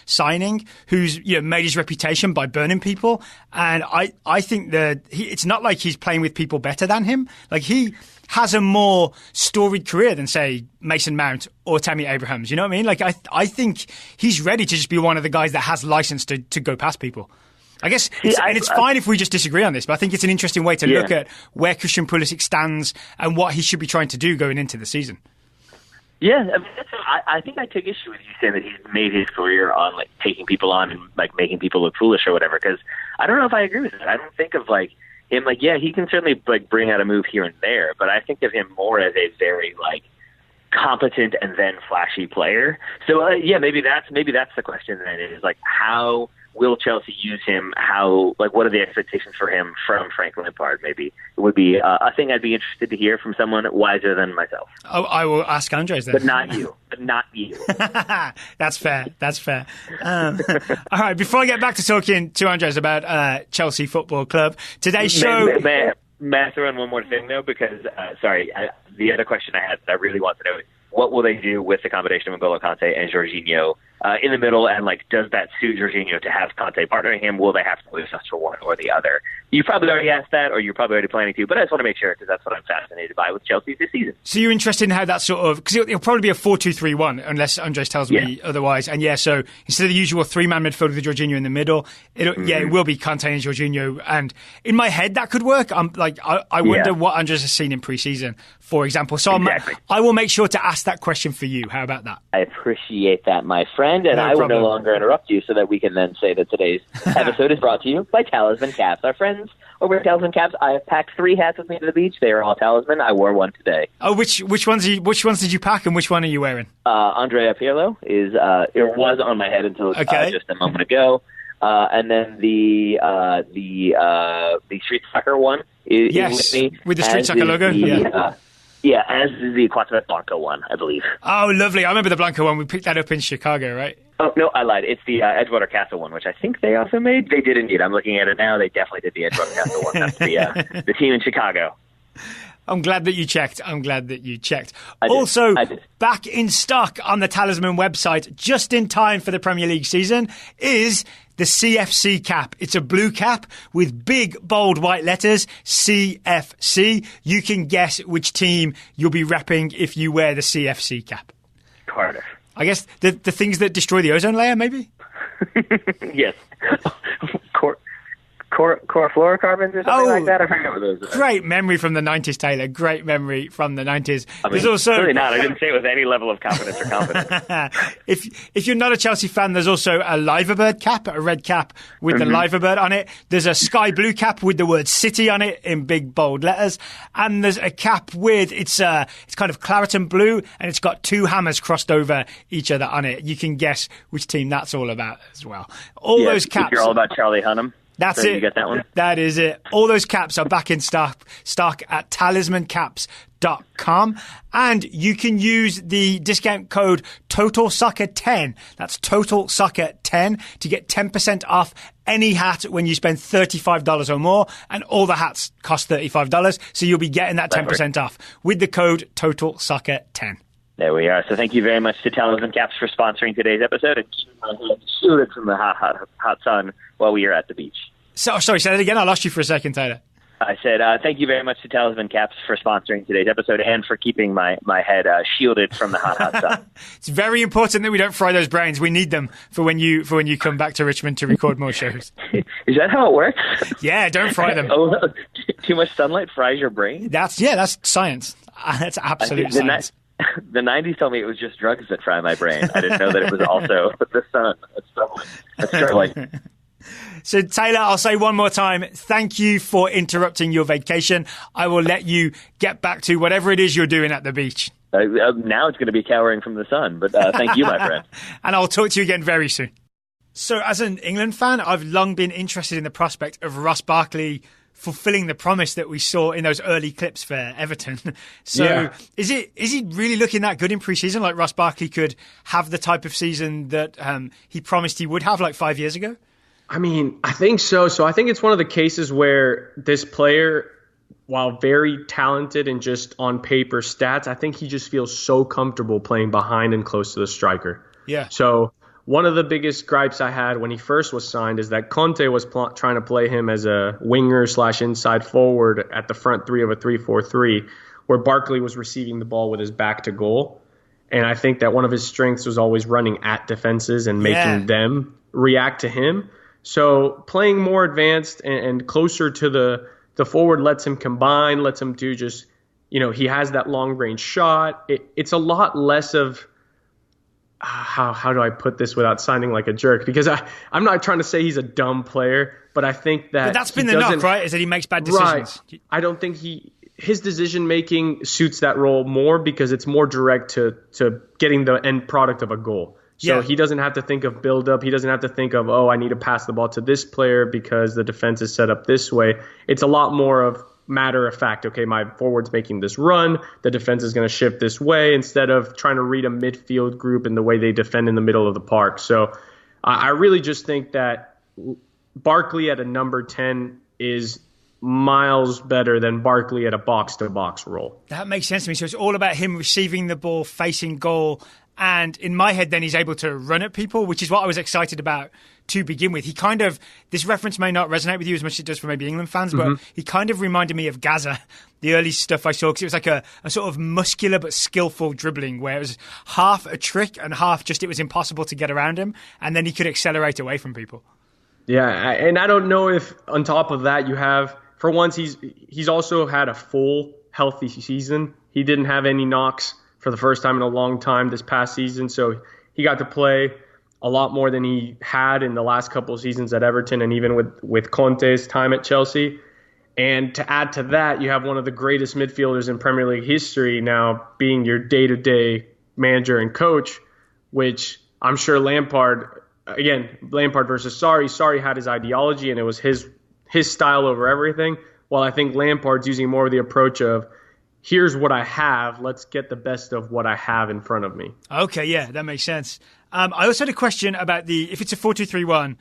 signing who's made his reputation by burning people. And I think that it's not like he's playing with people better than him. Like he has a more storied career than, say, Mason Mount or Tammy Abrahams. You know what I mean? Like I think he's ready to just be one of the guys that has license to go past people. I guess, it's fine if we just disagree on this, but I think it's an interesting way to look at where Christian Pulisic stands and what he should be trying to do going into the season. Yeah, I mean, I think I took issue with you saying that he's made his career on like taking people on and like making people look foolish or whatever. Because I don't know if I agree with that. I don't think of like him like he can certainly like bring out a move here and there, but I think of him more as a very like competent and then flashy player. So maybe that's the question. Then is like how will Chelsea use him? What are the expectations for him from Frank Lampard? Maybe it would be a thing I'd be interested to hear from someone wiser than myself. Oh, I will ask Andres then. But not you. That's fair. All right, before I get back to talking to Andres about Chelsea Football Club, today's show... May I throw in one more thing, though? Because, the other question I had that I really want to know is, what will they do with the combination of N'Golo Kanté and Jorginho in the middle? And, does that suit Jorginho to have Kanté partnering him? Will they have to lose us for one or the other? You probably already asked that, or you're probably already planning to, but I just want to make sure, because that's what I'm fascinated by with Chelsea this season. So you're interested in how that sort of... Because it'll probably be a 4-2-3-1, unless Andres tells me otherwise. And so instead of the usual three-man midfield with Jorginho in the middle, it will be Kanté and Jorginho. And in my head, that could work. I wonder what Andres has seen in pre-season, for example. So I will make sure to ask that question for you. How about that? I appreciate that, my friend. And I will no longer interrupt you so that we can then say that today's episode is brought to you by Talisman Caps. Our friends over at Talisman Caps, I have packed 3 hats with me to the beach. They are all Talisman. I wore one today. Oh, which ones did you pack and which one are you wearing? Andrea Pirlo was on my head until just a moment ago. And then the Street Soccer one is with me. With the Street Soccer logo? As is the Quattro Blanco one, I believe. Oh, lovely. I remember the Blanco one. We picked that up in Chicago, right? Oh, no, I lied. It's the Edgewater Castle one, which I think they also made. They did indeed. I'm looking at it now. They definitely did the Edgewater Castle one. That's the team in Chicago. I'm glad that you checked. Also, back in stock on the Talisman website, just in time for the Premier League season, is the CFC cap. It's a blue cap with big, bold white letters, CFC. You can guess which team you'll be repping if you wear the CFC cap. Cardiff. I guess the things that destroy the ozone layer, maybe? Yes. Chlorofluorocarbons or something like that. I forget what those are. Great memory from the 90s, Taylor. Great memory from the 90s. There's also really not. I didn't say it with any level of confidence or confidence. If you're not a Chelsea fan, there's also a Liverbird cap, a red cap with the Liverbird on it. There's a sky blue cap with the word City on it in big bold letters, and there's a cap with it's kind of claret and blue, and it's got 2 hammers crossed over each other on it. You can guess which team that's all about as well. All those caps. You're all about Charlie Hunnam. That's it. You get that one? That is it. All those caps are back in stock at talismancaps.com. And you can use the discount code TOTALSOCCER10. That's TOTALSOCCER10 to get 10% off any hat when you spend $35 or more. And all the hats cost $35. So you'll be getting that 10% off with the code TOTALSOCCER10. There we are. So thank you very much to Talisman Caps for sponsoring today's episode and shielded from the hot sun while we are at the beach. So, sorry, say that again. I lost you for a second, Tyler. I said thank you very much to Talisman Caps for sponsoring today's episode and for keeping my head shielded from the hot sun. It's very important that we don't fry those brains. We need them for when you come back to Richmond to record more shows. Is that how it works? Yeah, don't fry them. Too much sunlight fries your brain? That's science. That's absolute science. The 90s told me it was just drugs that fry my brain. I didn't know that it was also the sun. That's troubling. So, Taylor, I'll say one more time, thank you for interrupting your vacation. I will let you get back to whatever it is you're doing at the beach. Now it's going to be cowering from the sun, but thank you, my friend. And I'll talk to you again very soon. So, as an England fan, I've long been interested in the prospect of Ross Barkley fulfilling the promise that we saw in those early clips for Everton. So is he really looking that good in pre-season? Like Ross Barkley could have the type of season that he promised he would have like 5 years ago? I mean, I think so. So I think it's one of the cases where this player, while very talented and just on paper stats, I think he just feels so comfortable playing behind and close to the striker. Yeah. So one of the biggest gripes I had when he first was signed is that Conte was trying to play him as a winger / inside forward at the front three of a 3-4-3, where Barkley was receiving the ball with his back to goal. And I think that one of his strengths was always running at defenses and making them react to him. So playing more advanced and closer to the forward lets him combine, lets him do just, he has that long range shot. It's a lot less of, how do I put this without sounding like a jerk? Because I'm not trying to say he's a dumb player, but I think that that's been the knock, right? Is that he makes bad decisions. Right. I don't think his decision making suits that role more because it's more direct to getting the end product of a goal. So he doesn't have to think of build up. He doesn't have to think of, I need to pass the ball to this player because the defense is set up this way. It's a lot more of matter of fact. Okay, my forward's making this run. The defense is going to shift this way instead of trying to read a midfield group and the way they defend in the middle of the park. So I really just think that Barkley at a number 10 is miles better than Barkley at a box-to-box role. That makes sense to me. So it's all about him receiving the ball, facing goal, and in my head then he's able to run at people, which is what I was excited about to begin with. He kind of, this reference may not resonate with you as much as it does for maybe England fans, but he kind of reminded me of Gaza, the early stuff I saw, because it was like a sort of muscular but skillful dribbling where it was half a trick and half just it was impossible to get around him, and then he could accelerate away from people. Yeah, and I don't know if on top of that you have, for once, he's also had a full, healthy season. He didn't have any knocks for the first time in a long time this past season, so he got to play a lot more than he had in the last couple of seasons at Everton and even with Conte's time at Chelsea. And to add to that, you have one of the greatest midfielders in Premier League history now being your day-to-day manager and coach, which I'm sure Lampard versus Sarri. Sarri had his ideology and it was his style over everything. While I think Lampard's using more of the approach of, here's what I have, let's get the best of what I have in front of me. Okay, yeah, that makes sense. I also had a question about if it's a 4-2-3-1,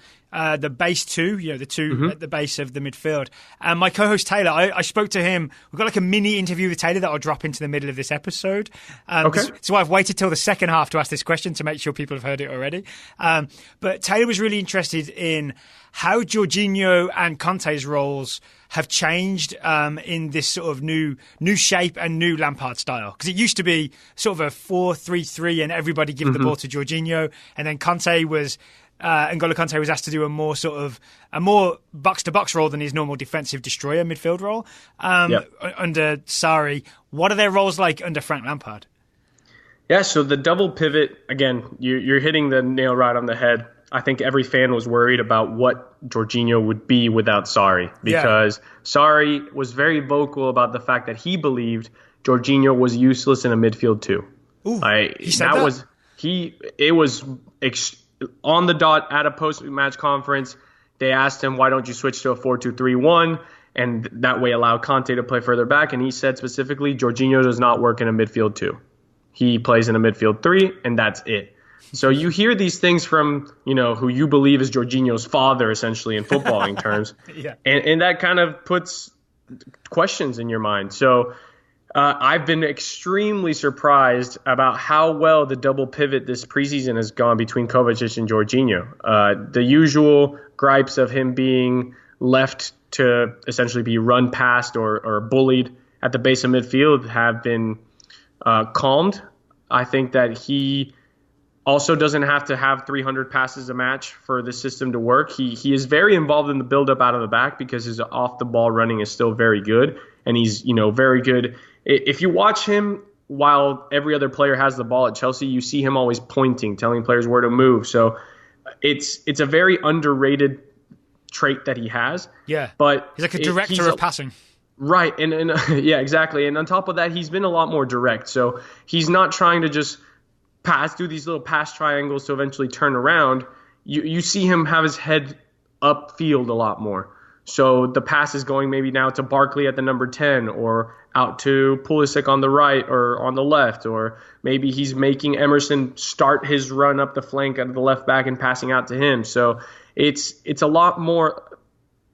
the base two, the two at the base of the midfield. And my co-host Taylor, I spoke to him. We've got like a mini interview with Taylor that I'll drop into the middle of this episode. Okay. So I've waited till the second half to ask this question to make sure people have heard it already. But Taylor was really interested in how Jorginho and Conte's roles have changed in this sort of new shape and new Lampard style. Because it used to be sort of a 4-3-3 and everybody give the ball to Jorginho. And then N'Golo Conte was asked to do a more box-to-box role than his normal defensive destroyer midfield role under Sarri. What are their roles like under Frank Lampard? Yeah, so the double pivot, again, you're hitting the nail right on the head. I think every fan was worried about what Jorginho would be without Sarri because Sarri was very vocal about the fact that he believed Jorginho was useless in a midfield too. Ooh, he said that? It was on the dot at a post-match conference. They asked him, why don't you switch to a 4-2-3-1 and that way allow Conte to play further back? And he said specifically, Jorginho does not work in a midfield two. He plays in a midfield three, and that's it. So you hear these things from, who you believe is Jorginho's father, essentially, in footballing terms. And that kind of puts questions in your mind. So I've been extremely surprised about how well the double pivot this preseason has gone between Kovacic and Jorginho. The usual gripes of him being left to essentially be run past or bullied at the base of midfield have been calmed. I think that he also doesn't have to have 300 passes a match for the system to work. He is very involved in the build-up out of the back because his off-the-ball running is still very good, and he's very good. If you watch him while every other player has the ball at Chelsea, you see him always pointing, telling players where to move. So it's a very underrated trait that he has. Yeah, but he's like a director of passing. Right, and yeah, exactly. And on top of that, he's been a lot more direct. So he's not trying to just do these little pass triangles to eventually turn around. You see him have his head upfield a lot more. So the pass is going maybe now to Barkley at the number 10 or out to Pulisic on the right or on the left, or maybe he's making Emerson start his run up the flank out of the left back and passing out to him. So it's a lot more.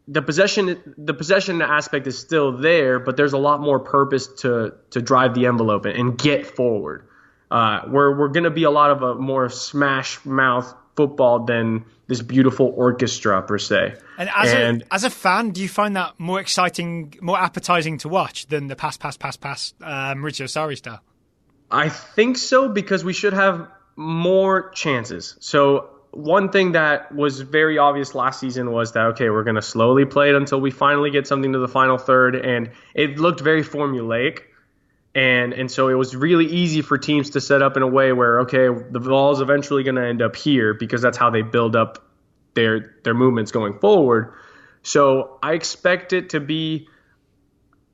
The possession aspect is still there, but there's a lot more purpose to drive the envelope and get forward. We're going to be a lot of a more smash mouth football than this beautiful orchestra per se. And as a fan, do you find that more exciting, more appetizing to watch than the pass, Maurizio Sarri style? I think so, because we should have more chances. So one thing that was very obvious last season was that, okay, we're going to slowly play it until we finally get something to the final third, and it looked very formulaic. And so it was really easy for teams to set up in a way where, okay, the ball is eventually going to end up here, because that's how they build up their movements going forward. So I expect it to be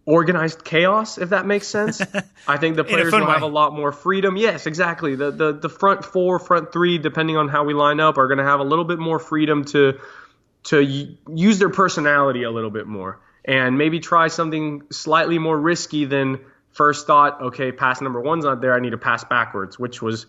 organized chaos, if that makes sense. I think the players will have a lot more freedom. Yes, exactly. The front four, front three, depending on how we line up, are going to have a little bit more freedom to use their personality a little bit more, and maybe try something slightly more risky than first thought. Okay, pass number one's not there, I need to pass backwards, which was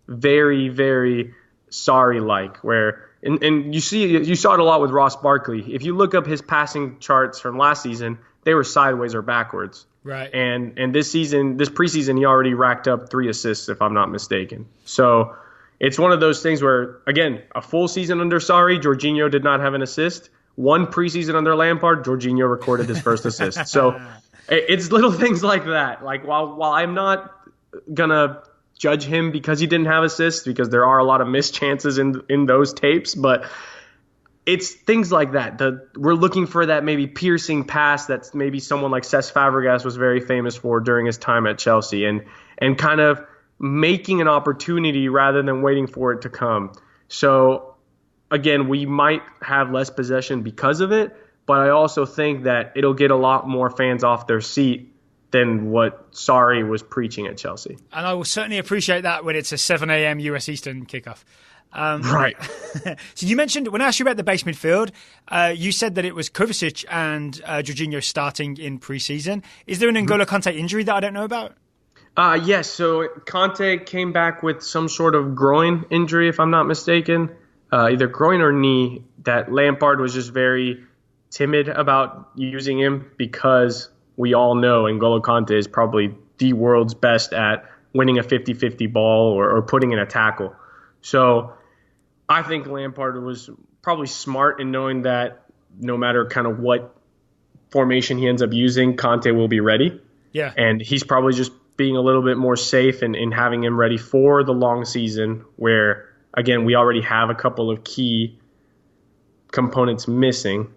very, very Sarri-like, where and you saw it a lot with Ross Barkley. If you look up his passing charts from last season, they were sideways or backwards. Right. And this preseason, he already racked up 3 assists, if I'm not mistaken. So it's one of those things where, again, a full season under Sarri, Jorginho did not have an assist. 1 preseason under Lampard, Jorginho recorded his first assist. So it's little things like that. Like, while I'm not gonna judge him because he didn't have assists, because there are a lot of missed chances in those tapes, but it's things like that. We're looking for that maybe piercing pass that maybe someone like Cesc Fabregas was very famous for during his time at Chelsea, and kind of making an opportunity rather than waiting for it to come. So again, we might have less possession because of it, but I also think that it'll get a lot more fans off their seat than what Sarri was preaching at Chelsea. And I will certainly appreciate that when it's a 7 a.m. US Eastern kickoff. Right. So you mentioned, when I asked you about the base midfield, you said that it was Kovacic and Jorginho starting in pre-season. Is there an N'Golo Kante injury that I don't know about? Yes, so Kante came back with some sort of groin injury, if I'm not mistaken. Either groin or knee, that Lampard was just very timid about using him, because we all know N'Golo Kante is probably the world's best at winning a 50-50 ball or putting in a tackle. So I think Lampard was probably smart in knowing that no matter kind of what formation he ends up using, Kante will be ready. Yeah. And he's probably just being a little bit more safe in having him ready for the long season, where, again, we already have a couple of key components missing.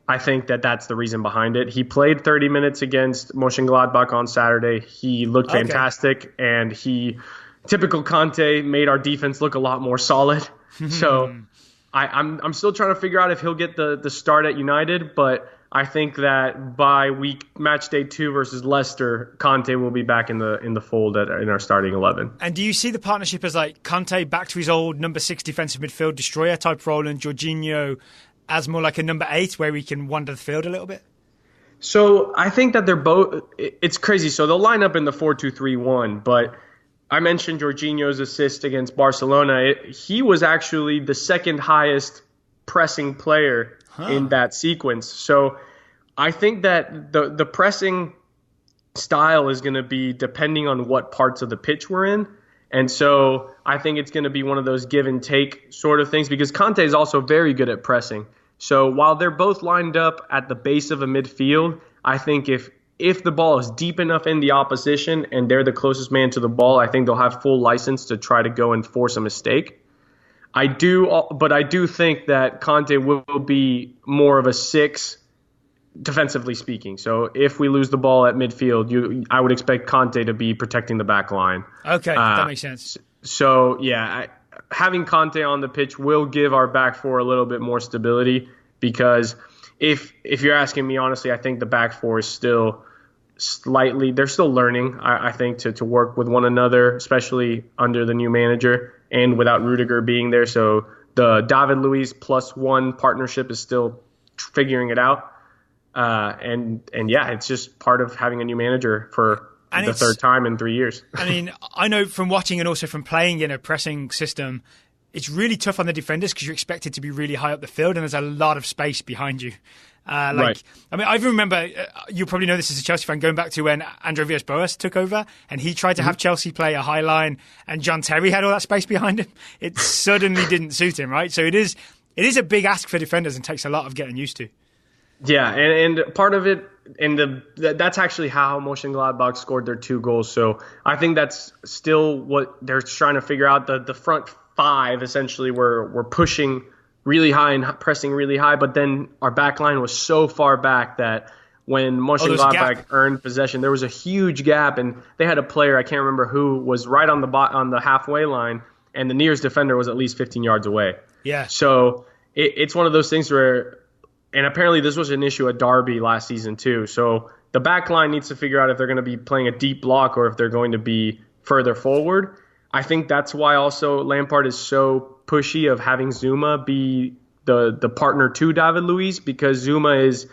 I think that that's the reason behind it. He played 30 minutes against Mönchengladbach on Saturday. He looked fantastic, and typical Conte, made our defense look a lot more solid. So I'm still trying to figure out if he'll get the start at United, but I think that by match day 2 versus Leicester, Conte will be back in the fold in our starting 11. And do you see the partnership as like Conte back to his old number 6 defensive midfield destroyer type role, and Jorginho as more like a number 8 where he can wander the field a little bit? So I think that they're both. It's crazy. So they'll line up in the 4-2-3-1, but I mentioned Jorginho's assist against Barcelona. He was actually the second highest pressing player in that sequence. So I think that the pressing style is going to be depending on what parts of the pitch we're in. And so I think it's going to be one of those give and take sort of things, because Conte is also very good at pressing. So while they're both lined up at the base of a midfield, I think if the ball is deep enough in the opposition and they're the closest man to the ball, I think they'll have full license to try to go and force a mistake. But I do think that Conte will be more of a 6, defensively speaking. So if we lose the ball at midfield, I would expect Conte to be protecting the back line. Okay, that makes sense. So, yeah, having Conte on the pitch will give our back four a little bit more stability, because if you're asking me honestly, I think the back four is still they're still learning, I think, to work with one another, especially under the new manager and without Rudiger being there. So the David Luiz +1 partnership is still figuring it out. And yeah, it's just part of having a new manager for the third time in 3 years. I mean, I know from watching and also from playing in a pressing system, it's really tough on the defenders because you're expected to be really high up the field and there's a lot of space behind you. Right. I mean, I remember, you probably know this as a Chelsea fan, going back to when Andre Villas-Boas took over and he tried to have Chelsea play a high line and John Terry had all that space behind him. It suddenly didn't suit him, right? So it is a big ask for defenders and takes a lot of getting used to. Yeah, and part of it, and that's actually how Mönchengladbach scored their 2 goals. So I think that's still what they're trying to figure out. The front 5 essentially were pushing really high and pressing really high, but then our back line was so far back that when Mönchengladbach earned possession, there was a huge gap, and they had a player, I can't remember who, was right on the halfway line, and the nearest defender was at least 15 yards away. Yeah. So it's one of those things where, and apparently this was an issue at Derby last season too. So the back line needs to figure out if they're going to be playing a deep block or if they're going to be further forward. I think that's why also Lampard is so pushy of having Zuma be the partner to David Luiz, because Zuma is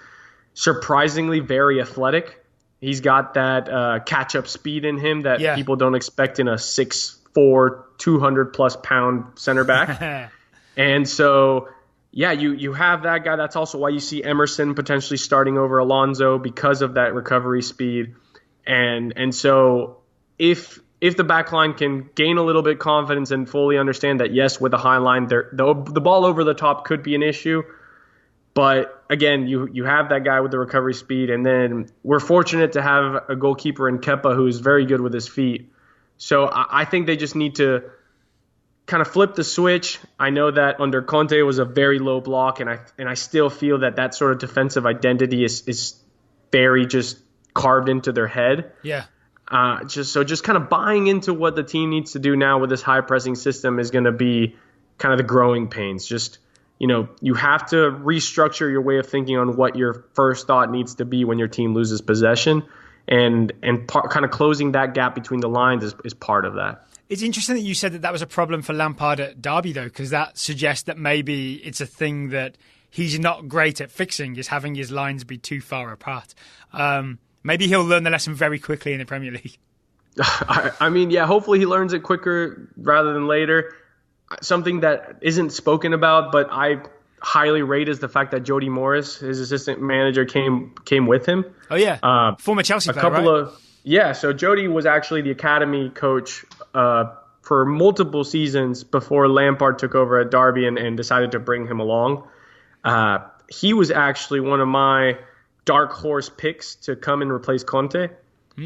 surprisingly very athletic. He's got that catch-up speed in him that people don't expect in a 6'4", 200-plus pound center back. And so, yeah, you have that guy. That's also why you see Emerson potentially starting over Alonso because of that recovery speed. And so if the back line can gain a little bit confidence and fully understand that, yes, with a high line, the ball over the top could be an issue. But again, you have that guy with the recovery speed. And then we're fortunate to have a goalkeeper in Kepa who's very good with his feet. So I think they just need to kind of flip the switch. I know that under Conte it was a very low block, and I still feel that sort of defensive identity is very just carved into their head. Yeah. Just kind of buying into what the team needs to do now with this high pressing system is going to be kind of the growing pains. Just, you have to restructure your way of thinking on what your first thought needs to be when your team loses possession, and kind of closing that gap between the lines is part of that. It's interesting that you said that was a problem for Lampard at Derby, though, because that suggests that maybe it's a thing that he's not great at fixing, is having his lines be too far apart. Maybe he'll learn the lesson very quickly in the Premier League. I mean, yeah, hopefully he learns it quicker rather than later. Something that isn't spoken about, but I highly rate, is the fact that Jody Morris, his assistant manager, came with him. Oh, yeah. Former Chelsea player, right? Yeah, so Jody was actually the academy coach for multiple seasons before Lampard took over at Derby and decided to bring him along. He was actually one of my dark horse picks to come and replace Conte.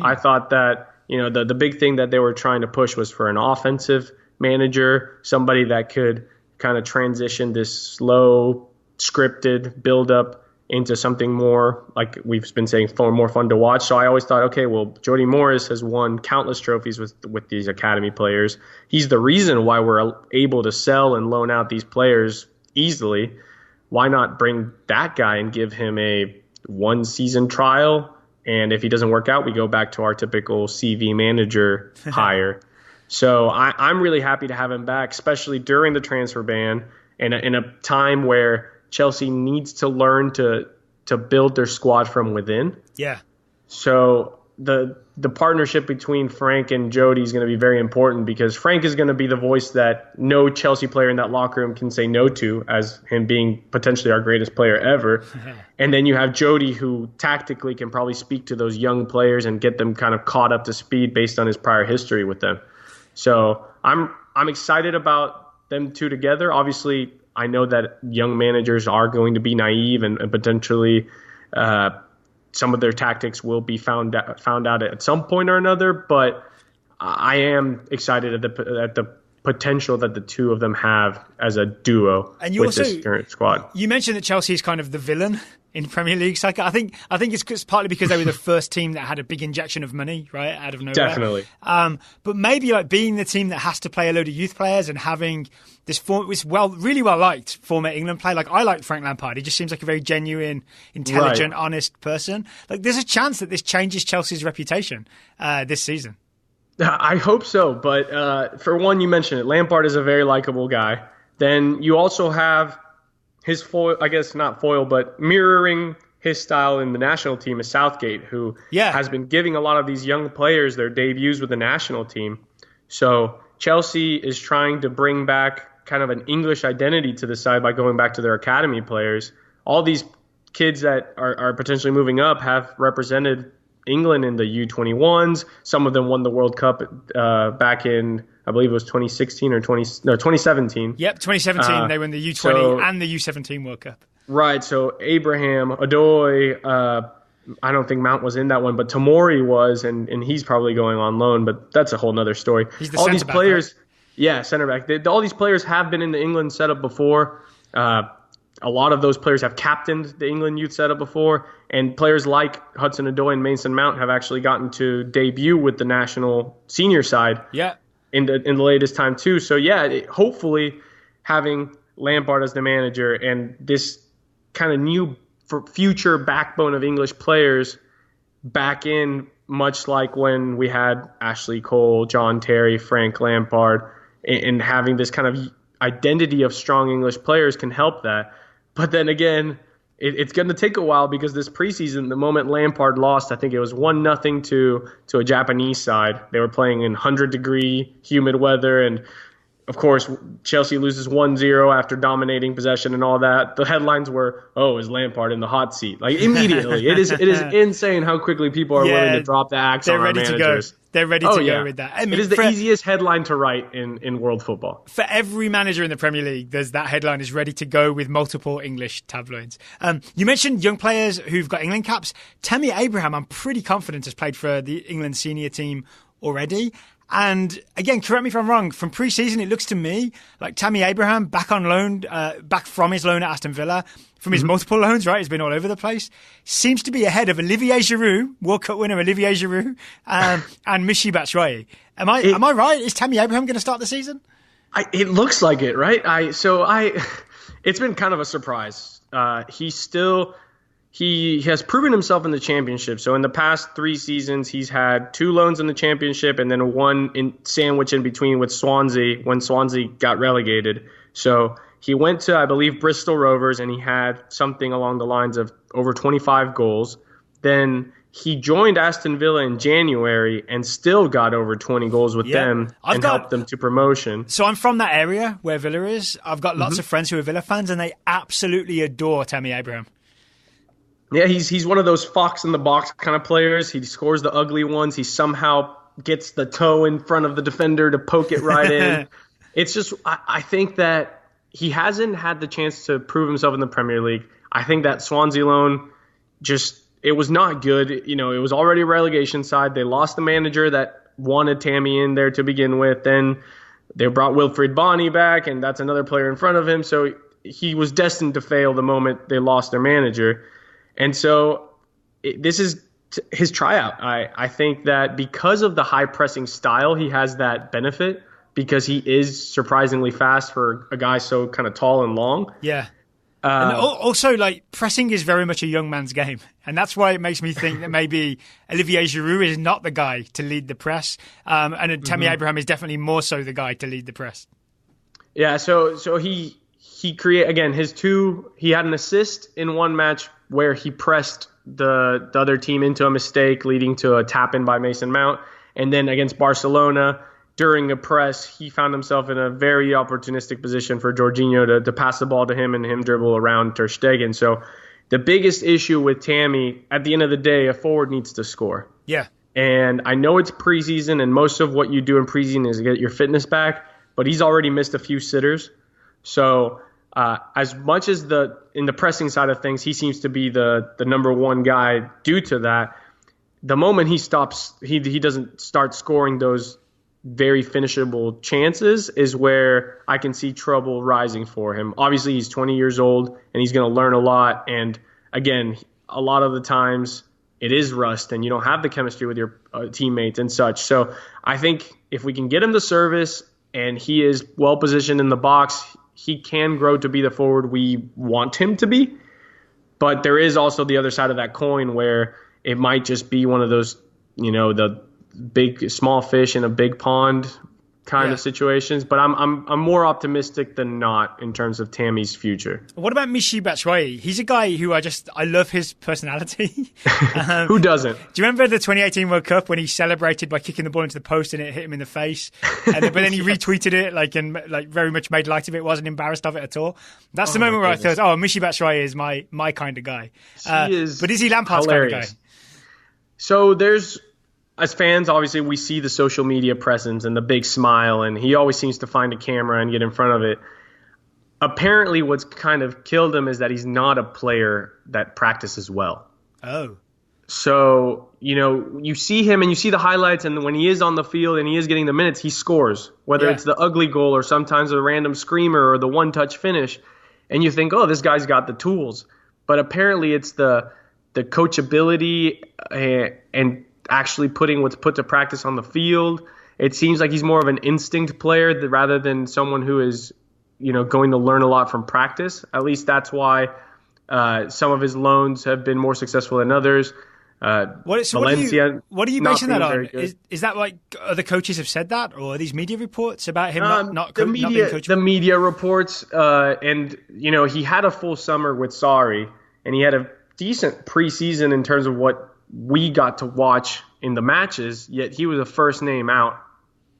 I thought that, the big thing that they were trying to push was for an offensive manager, somebody that could kind of transition this slow, scripted build-up into something more, like we've been saying, more fun to watch. So I always thought, okay, well, Jody Morris has won countless trophies with these academy players. He's the reason why we're able to sell and loan out these players easily. Why not bring that guy and give him a one-season trial? And if he doesn't work out, we go back to our typical CV manager hire. So I'm really happy to have him back, especially during the transfer ban and in a time where Chelsea needs to learn to build their squad from within. Yeah. So the partnership between Frank and Jody is going to be very important, because Frank is going to be the voice that no Chelsea player in that locker room can say no to, as him being potentially our greatest player ever. And then you have Jody, who tactically can probably speak to those young players and get them kind of caught up to speed based on his prior history with them. So I'm excited about them two together. Obviously, I know that young managers are going to be naive and potentially some of their tactics will be found out at some point or another. But I am excited at the potential that the two of them have as a duo this current squad. You mentioned that Chelsea is kind of the villain in Premier League soccer. I think it's partly because they were the first team that had a big injection of money, right, out of nowhere. Definitely. But maybe like being the team that has to play a load of youth players and having this really well liked former England player. Like, I like Frank Lampard. He just seems like a very genuine, intelligent, honest person. Like, there's a chance that this changes Chelsea's reputation this season. I hope so. But for one, you mentioned it. Lampard is a very likable guy. Then you also have his foil, I guess not foil, but mirroring his style in the national team is Southgate, who has been giving a lot of these young players their debuts with the national team. So Chelsea is trying to bring back kind of an English identity to the side by going back to their academy players. All these kids that are potentially moving up have represented England in the U21s. Some of them won the World Cup back in, I believe it was 2016 or 2017. Yep, 2017 they won the U20 and the U17 World Cup. Right, so Abraham, Odoi, I don't think Mount was in that one, but Tomori was, and he's probably going on loan, but that's a whole nother story. He's the center back, players, right? Yeah, center back. All these players have been in the England setup before. A lot of those players have captained the England youth setup before, and players like Hudson-Odoi and Mason Mount have actually gotten to debut with the national senior side in the latest time too. So hopefully having Lampard as the manager and this kind of new future backbone of English players back in, much like when we had Ashley Cole, John Terry, Frank Lampard, and having this kind of identity of strong English players can help that. But then again, it's going to take a while because this preseason, the moment Lampard lost, I think it was 1-0 to a Japanese side. They were playing in 100-degree humid weather, and of course, Chelsea loses 1-0 after dominating possession and all that. The headlines were, is Lampard in the hot seat? Like, immediately. It is insane how quickly people are willing to drop the axe on our managers. They're ready to go with that. I mean, it is the easiest headline to write in world football. For every manager in the Premier League, there's that headline is ready to go with multiple English tabloids. You mentioned young players who've got England caps. Tammy Abraham, I'm pretty confident, has played for the England senior team already. And again, correct me if I'm wrong, from pre-season, it looks to me like Tammy Abraham back on loan, back from his loan at Aston Villa, from his multiple loans, right? He's been all over the place. Seems to be ahead of Olivier Giroud, World Cup winner Olivier Giroud, and Michy Batshuayi. Am I right? Is Tammy Abraham going to start the season? It looks like it, right? It's been kind of a surprise. He has proven himself in the championship. So in the past 3 seasons, he's had 2 loans in the championship and then one sandwich in between with Swansea when Swansea got relegated. So he went to, I believe, Bristol Rovers, and he had something along the lines of over 25 goals. Then he joined Aston Villa in January and still got over 20 goals with them and helped them to promotion. So I'm from that area where Villa is. I've got lots of friends who are Villa fans, and they absolutely adore Tammy Abraham. Yeah, he's one of those fox in the box kind of players. He scores the ugly ones. He somehow gets the toe in front of the defender to poke it right in. It's just, I think that he hasn't had the chance to prove himself in the Premier League. I think that Swansea loan it was not good. It was already a relegation side. They lost the manager that wanted Tammy in there to begin with. Then they brought Wilfried Bony back, and that's another player in front of him. So he was destined to fail the moment they lost their manager. And so this is his tryout. I think that because of the high-pressing style, he has that benefit because he is surprisingly fast for a guy so kind of tall and long. Yeah. And also, pressing is very much a young man's game. And that's why it makes me think that maybe Olivier Giroud is not the guy to lead the press. And Tammy Abraham is definitely more so the guy to lead the press. Yeah, so he create again he had an assist in one match where he pressed the other team into a mistake, leading to a tap-in by Mason Mount. And then against Barcelona, during a press, he found himself in a very opportunistic position for Jorginho to pass the ball to him and him dribble around Ter Stegen. So the biggest issue with Tammy, at the end of the day, a forward needs to score. Yeah. And I know it's preseason, and most of what you do in preseason is get your fitness back, but he's already missed a few sitters. So as much as in the pressing side of things, he seems to be the number one guy due to that. The moment he stops, he doesn't start scoring those very finishable chances is where I can see trouble rising for him. Obviously, he's 20 years old and he's going to learn a lot. And again, a lot of the times it is rust and you don't have the chemistry with your teammates and such. So I think if we can get him the service and he is well positioned in the box, he can grow to be the forward we want him to be. But there is also the other side of that coin where it might just be one of those, the big, small fish in a big pond kind of situations, but I'm more optimistic than not in terms of Tammy's future. What about Michy Batshuayi? He's a guy who I love his personality. Who doesn't? Do you remember the 2018 World Cup when he celebrated by kicking the ball into the post and it hit him in the face? But then he retweeted it and very much made light of it, wasn't embarrassed of it at all. That's the moment where I thought, Michy Batshuayi is my kind of guy. But is he Lampard's hilarious. kind of guy? So as fans, obviously, we see the social media presence and the big smile, and he always seems to find a camera and get in front of it. Apparently, what's kind of killed him is that he's not a player that practices well. Oh. So, you see him and you see the highlights, and when he is on the field and he is getting the minutes, he scores, whether it's the ugly goal or sometimes a random screamer or the one-touch finish. And you think, this guy's got the tools. But apparently it's the coachability and actually putting what's put to practice on the field. It seems like he's more of an instinct player rather than someone who is, going to learn a lot from practice. At least that's why some of his loans have been more successful than others. Valencia. What are you basing that on? Is that like other coaches have said that, or are these media reports about him not being coachable? The media reports, and he had a full summer with Sarri, and he had a decent preseason in terms of what we got to watch in the matches, yet he was a first name out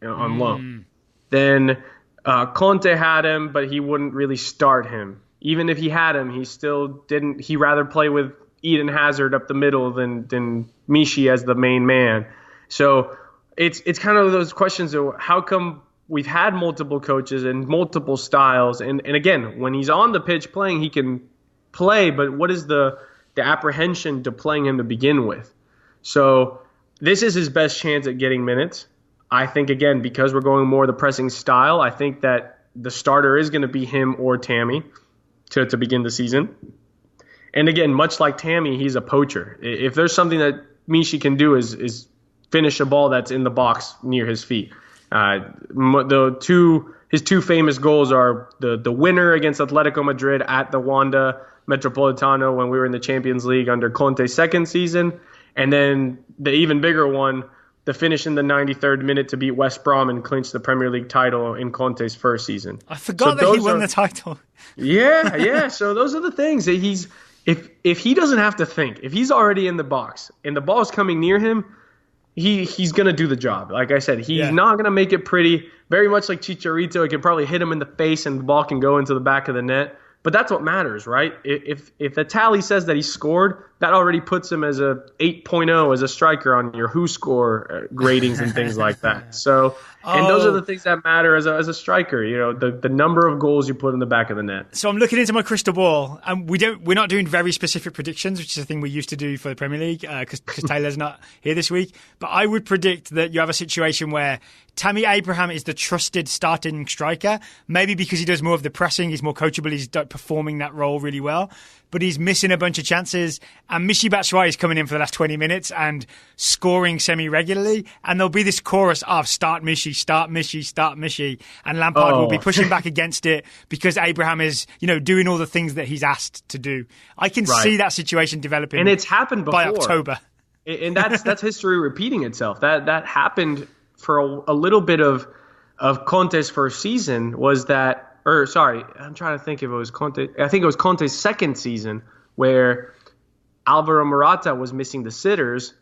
on loan. Then Conte had him, but he wouldn't really start him. Even if he had him, he still didn't. He rather play with Eden Hazard up the middle than Michy as the main man. So it's kind of those questions of how come we've had multiple coaches and multiple styles. And again, when he's on the pitch playing, he can play, but what is the apprehension to playing him to begin with? So this is his best chance at getting minutes. I think, again, because we're going more the pressing style, I think that the starter is going to be him or Tammy to begin the season. And again, much like Tammy, he's a poacher. If there's something that Michy can do is finish a ball that's in the box near his feet. His two famous goals are the winner against Atletico Madrid at the Wanda Metropolitano when we were in the Champions League under Conte's second season, and then the even bigger one, the finish in the 93rd minute to beat West Brom and clinch the Premier League title in Conte's first season. I forgot that he won the title. Yeah. So those are the things that if he doesn't have to think, if he's already in the box and the ball's coming near him, he's going to do the job. Like I said, he's not going to make it pretty. Very much like Chicharito, it can probably hit him in the face and the ball can go into the back of the net. But that's what matters, right? If the tally says that he scored, that already puts him as a 8.0 as a striker on your Who Score ratings and things like that. So, and those are the things that matter as a striker. The number of goals you put in the back of the net. So I'm looking into my crystal ball, and we're not doing very specific predictions, which is a thing we used to do for the Premier League because Taylor's not here this week. But I would predict that you have a situation where Tammy Abraham is the trusted starting striker, maybe because he does more of the pressing, he's more coachable, he's performing that role really well, but he's missing a bunch of chances. And Michy Batshuayi is coming in for the last 20 minutes and scoring semi-regularly, and there'll be this chorus of start Michy, start Michy, start Michy, and Lampard will be pushing back against it because Abraham is, doing all the things that he's asked to do. I can see that situation developing, and it's happened before. By October. And that's history repeating itself. That happened for a little bit of Conte's first season I'm trying to think if it was Conte. I think it was Conte's second season where Alvaro Morata was missing the sitters,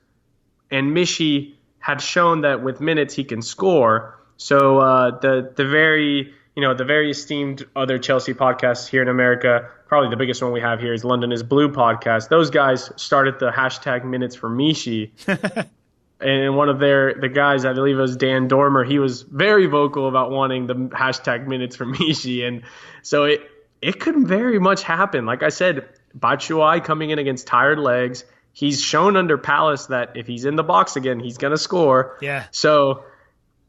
and Michy had shown that with minutes he can score. So the very esteemed other Chelsea podcasts here in America, probably the biggest one we have here is London is Blue podcast. Those guys started the hashtag minutes for Michy. And one of the guys, I believe it was Dan Dormer, he was very vocal about wanting the hashtag minutes for Michy. And so it could very much happen. Like I said, Batshuayi coming in against tired legs. He's shown under Palace that if he's in the box again, he's going to score. Yeah. So,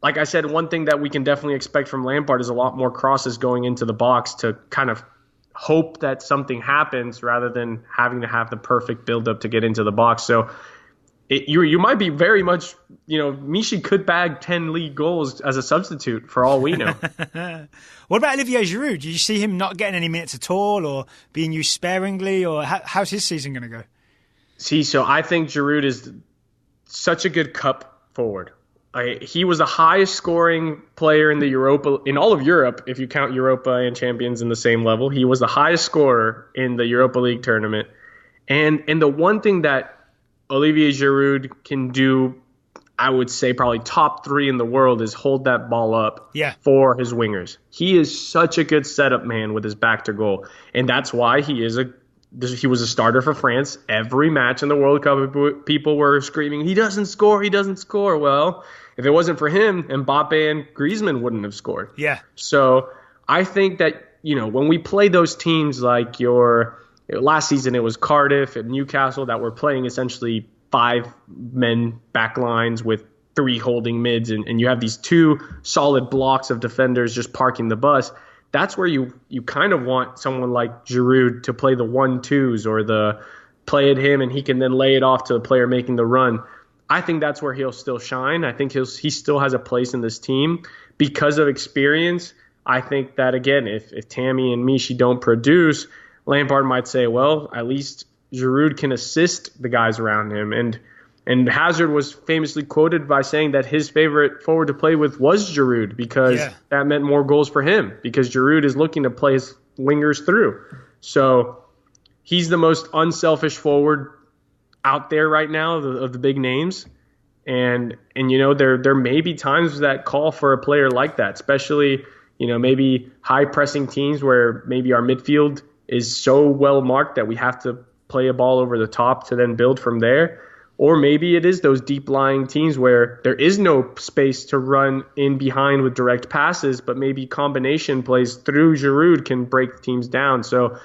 like I said, one thing that we can definitely expect from Lampard is a lot more crosses going into the box to kind of hope that something happens rather than having to have the perfect build-up to get into the box. So, you might be very much, Michy could bag 10 league goals as a substitute for all we know. What about Olivier Giroud? Do you see him not getting any minutes at all or being used sparingly? Or how's his season going to go? So I think Giroud is such a good cup forward. he was the highest scoring player in all of Europe, if you count Europa and Champions in the same level. He was the highest scorer in the Europa League tournament. And the one thing that Olivier Giroud can do, I would say probably top 3 in the world, is hold that ball up for his wingers. He is such a good setup man with his back to goal. And that's why he was a starter for France. Every match in the World Cup, people were screaming, he doesn't score. Well, if it wasn't for him, Mbappe and Griezmann wouldn't have scored. Yeah. So I think that, when we play those teams like last season, it was Cardiff and Newcastle that were playing essentially 5-men back lines with 3 holding mids, and you have these 2 solid blocks of defenders just parking the bus. That's where you kind of want someone like Giroud to play the 1-2s or the play at him and he can then lay it off to the player making the run. I think that's where he'll still shine. I think he still has a place in this team because of experience. I think that, again, if Tammy and Mishi don't produce, Lampard might say, well, at least Giroud can assist the guys around him. And Hazard was famously quoted by saying that his favorite forward to play with was Giroud because that meant more goals for him, because Giroud is looking to play his wingers through. So he's the most unselfish forward out there right now of the big names. And there may be times that call for a player like that, especially, maybe high pressing teams where maybe our midfield is so well marked that we have to play a ball over the top to then build from there. Or maybe it is those deep-lying teams where there is no space to run in behind with direct passes, but maybe combination plays through Giroud can break teams down. So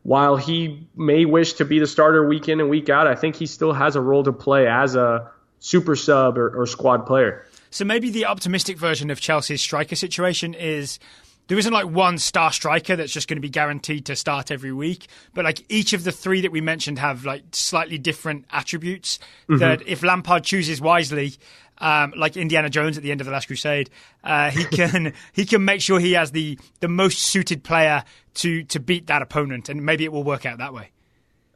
while he may wish to be the starter week in and week out, I think he still has a role to play as a super sub or squad player. So maybe the optimistic version of Chelsea's striker situation is there isn't like one star striker that's just going to be guaranteed to start every week, but like each of the 3 that we mentioned have like slightly different attributes that if Lampard chooses wisely, like Indiana Jones at the end of The Last Crusade, he can make sure he has the most suited player to beat that opponent, and maybe it will work out that way.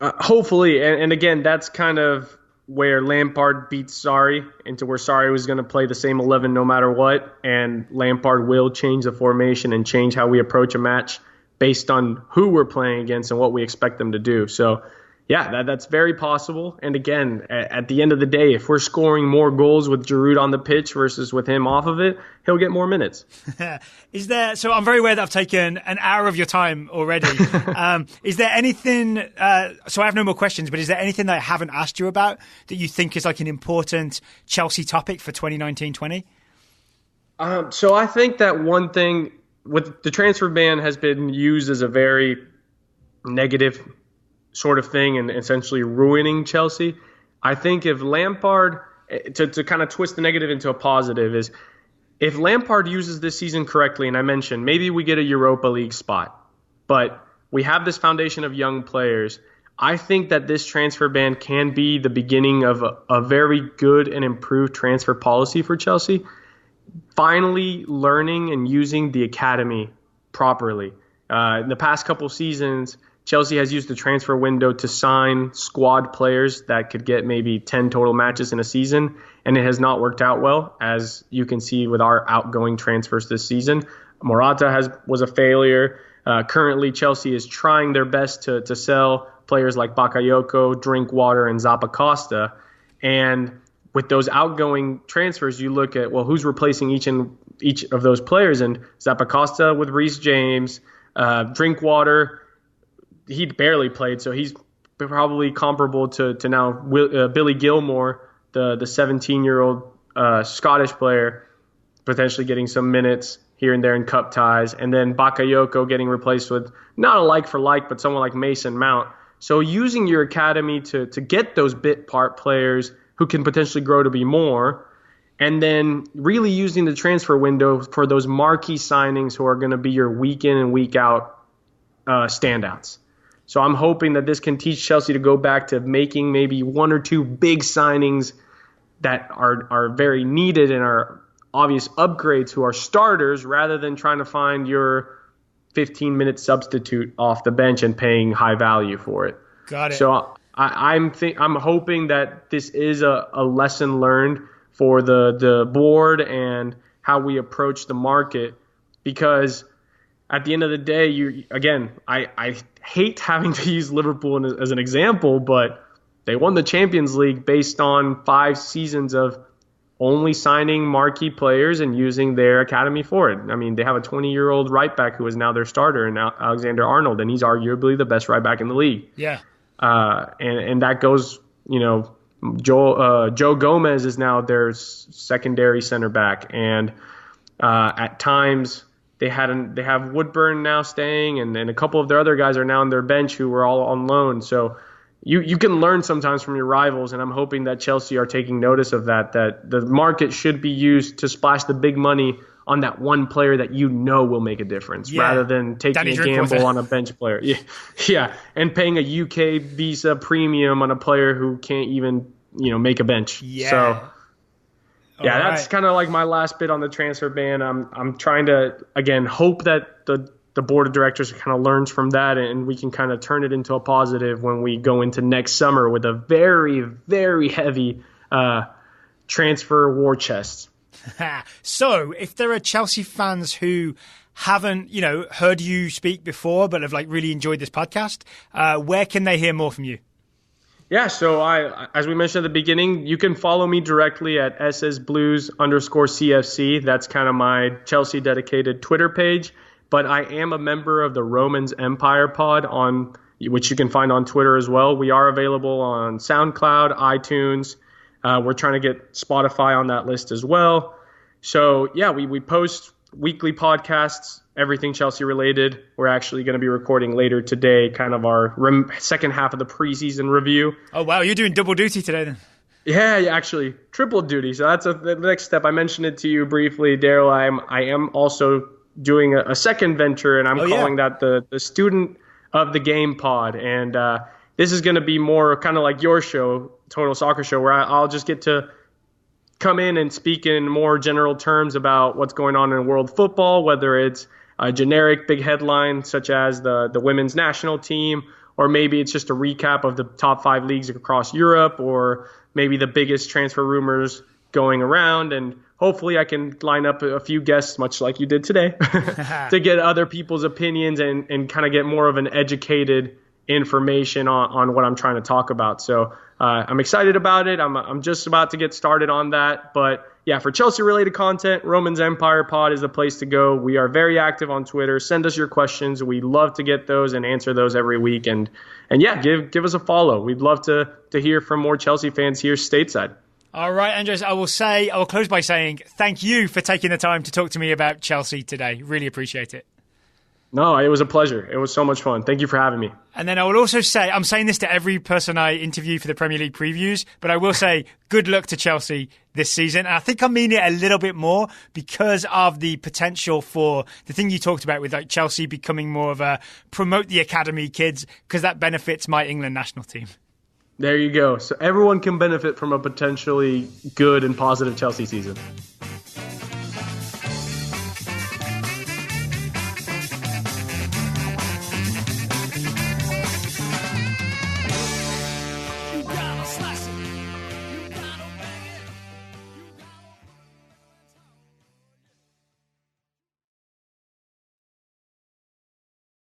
Hopefully, and again, that's kind of where Lampard beats Sarri, into where Sarri was going to play the same 11 no matter what, and Lampard will change the formation and change how we approach a match based on who we're playing against and what we expect them to do. So, yeah, that's very possible. And again, at the end of the day, if we're scoring more goals with Giroud on the pitch versus with him off of it, he'll get more minutes. So I'm very aware that I've taken an hour of your time already. Is there anything, so I have no more questions, but is there anything that I haven't asked you about that you think is like an important Chelsea topic for 2019-20? So I think that one thing with the transfer ban has been used as a very negative sort of thing and essentially ruining Chelsea. I think if Lampard, to kind of twist the negative into a positive, is if Lampard uses this season correctly, and I mentioned maybe we get a Europa League spot, but we have this foundation of young players, I think that this transfer ban can be the beginning of a very good and improved transfer policy for Chelsea. Finally learning and using the academy properly. In the past couple seasons, Chelsea has used the transfer window to sign squad players that could get maybe 10 total matches in a season, and it has not worked out well, as you can see with our outgoing transfers this season. Morata was a failure. Currently, Chelsea is trying their best to sell players like Bakayoko, Drinkwater, and Zappacosta. And with those outgoing transfers, you look at, well, who's replacing each of those players? And Zappacosta with Reece James, Drinkwater, he barely played, so he's probably comparable to now Billy Gilmore, the 17-year-old Scottish player, potentially getting some minutes here and there in cup ties, and then Bakayoko getting replaced with not a like for like, but someone like Mason Mount. So using your academy to get those bit part players who can potentially grow to be more, and then really using the transfer window for those marquee signings who are going to be your week in and week out standouts. So I'm hoping that this can teach Chelsea to go back to making maybe 1 or 2 big signings that are very needed and are obvious upgrades who are starters, rather than trying to find your 15-minute substitute off the bench and paying high value for it. Got it. So I'm hoping that this is a lesson learned for the board and how we approach the market, because at the end of the day, I hate having to use Liverpool as an example, but they won the Champions League based on 5 seasons of only signing marquee players and using their academy for it. I mean, they have a 20-year-old right back who is now their starter, and Alexander-Arnold, and he's arguably the best right back in the league. Yeah. And that goes, Joe Gomez is now their secondary center back, and at times they have Woodburn now staying, and a couple of their other guys are now on their bench who were all on loan. So you can learn sometimes from your rivals, and I'm hoping that Chelsea are taking notice of that the market should be used to splash the big money on that one player that will make a difference, rather than taking a gamble on a bench player. Yeah, and paying a UK visa premium on a player who can't even make a bench. Yeah. So that's kind of like my last bit on the transfer ban. I'm trying to again hope that the board of directors kind of learns from that, and we can kind of turn it into a positive when we go into next summer with a very, very heavy transfer war chest. So if there are Chelsea fans who haven't, heard you speak before but have really enjoyed this podcast, where can they hear more from you? Yeah, so as we mentioned at the beginning, you can follow me directly at @SSBlues_CFC. That's kind of my Chelsea dedicated Twitter page. But I am a member of the Romans Empire pod, which you can find on Twitter as well. We are available on SoundCloud, iTunes. We're trying to get Spotify on that list as well. So, yeah, we post weekly podcasts, everything Chelsea related. We're actually going to be recording later today kind of our second half of the preseason review. Oh, wow. You're doing double duty today then? Yeah, actually, triple duty. So that's the next step. I mentioned it to you briefly, Daryl. I am also doing a second venture, and I'm calling that the student of the game pod. And this is going to be more kind of like your show, Total Soccer Show, where I'll just get to come in and speak in more general terms about what's going on in world football, whether it's a generic big headline such as the women's national team, or maybe it's just a recap of the top 5 leagues across Europe, or maybe the biggest transfer rumors going around. And hopefully I can line up a few guests, much like you did today, to get other people's opinions and kind of get more of an educated information on what I'm trying to talk about. So I'm excited about it. I'm just about to get started on that. But yeah, for Chelsea-related content, Romans Empire Pod is the place to go. We are very active on Twitter. Send us your questions. We love to get those and answer those every week. And yeah, give us a follow. We'd love to hear from more Chelsea fans here stateside. All right, Andres, I will close by saying thank you for taking the time to talk to me about Chelsea today. Really appreciate it. No, it was a pleasure. It was so much fun. Thank you for having me. And then I will also say, I'm saying this to every person I interview for the Premier League previews, but I will say good luck to Chelsea this season. And I think I mean it a little bit more because of the potential for the thing you talked about with Chelsea becoming more of a promote the academy kids, because that benefits my England national team. There you go. So everyone can benefit from a potentially good and positive Chelsea season. You gotta slice it.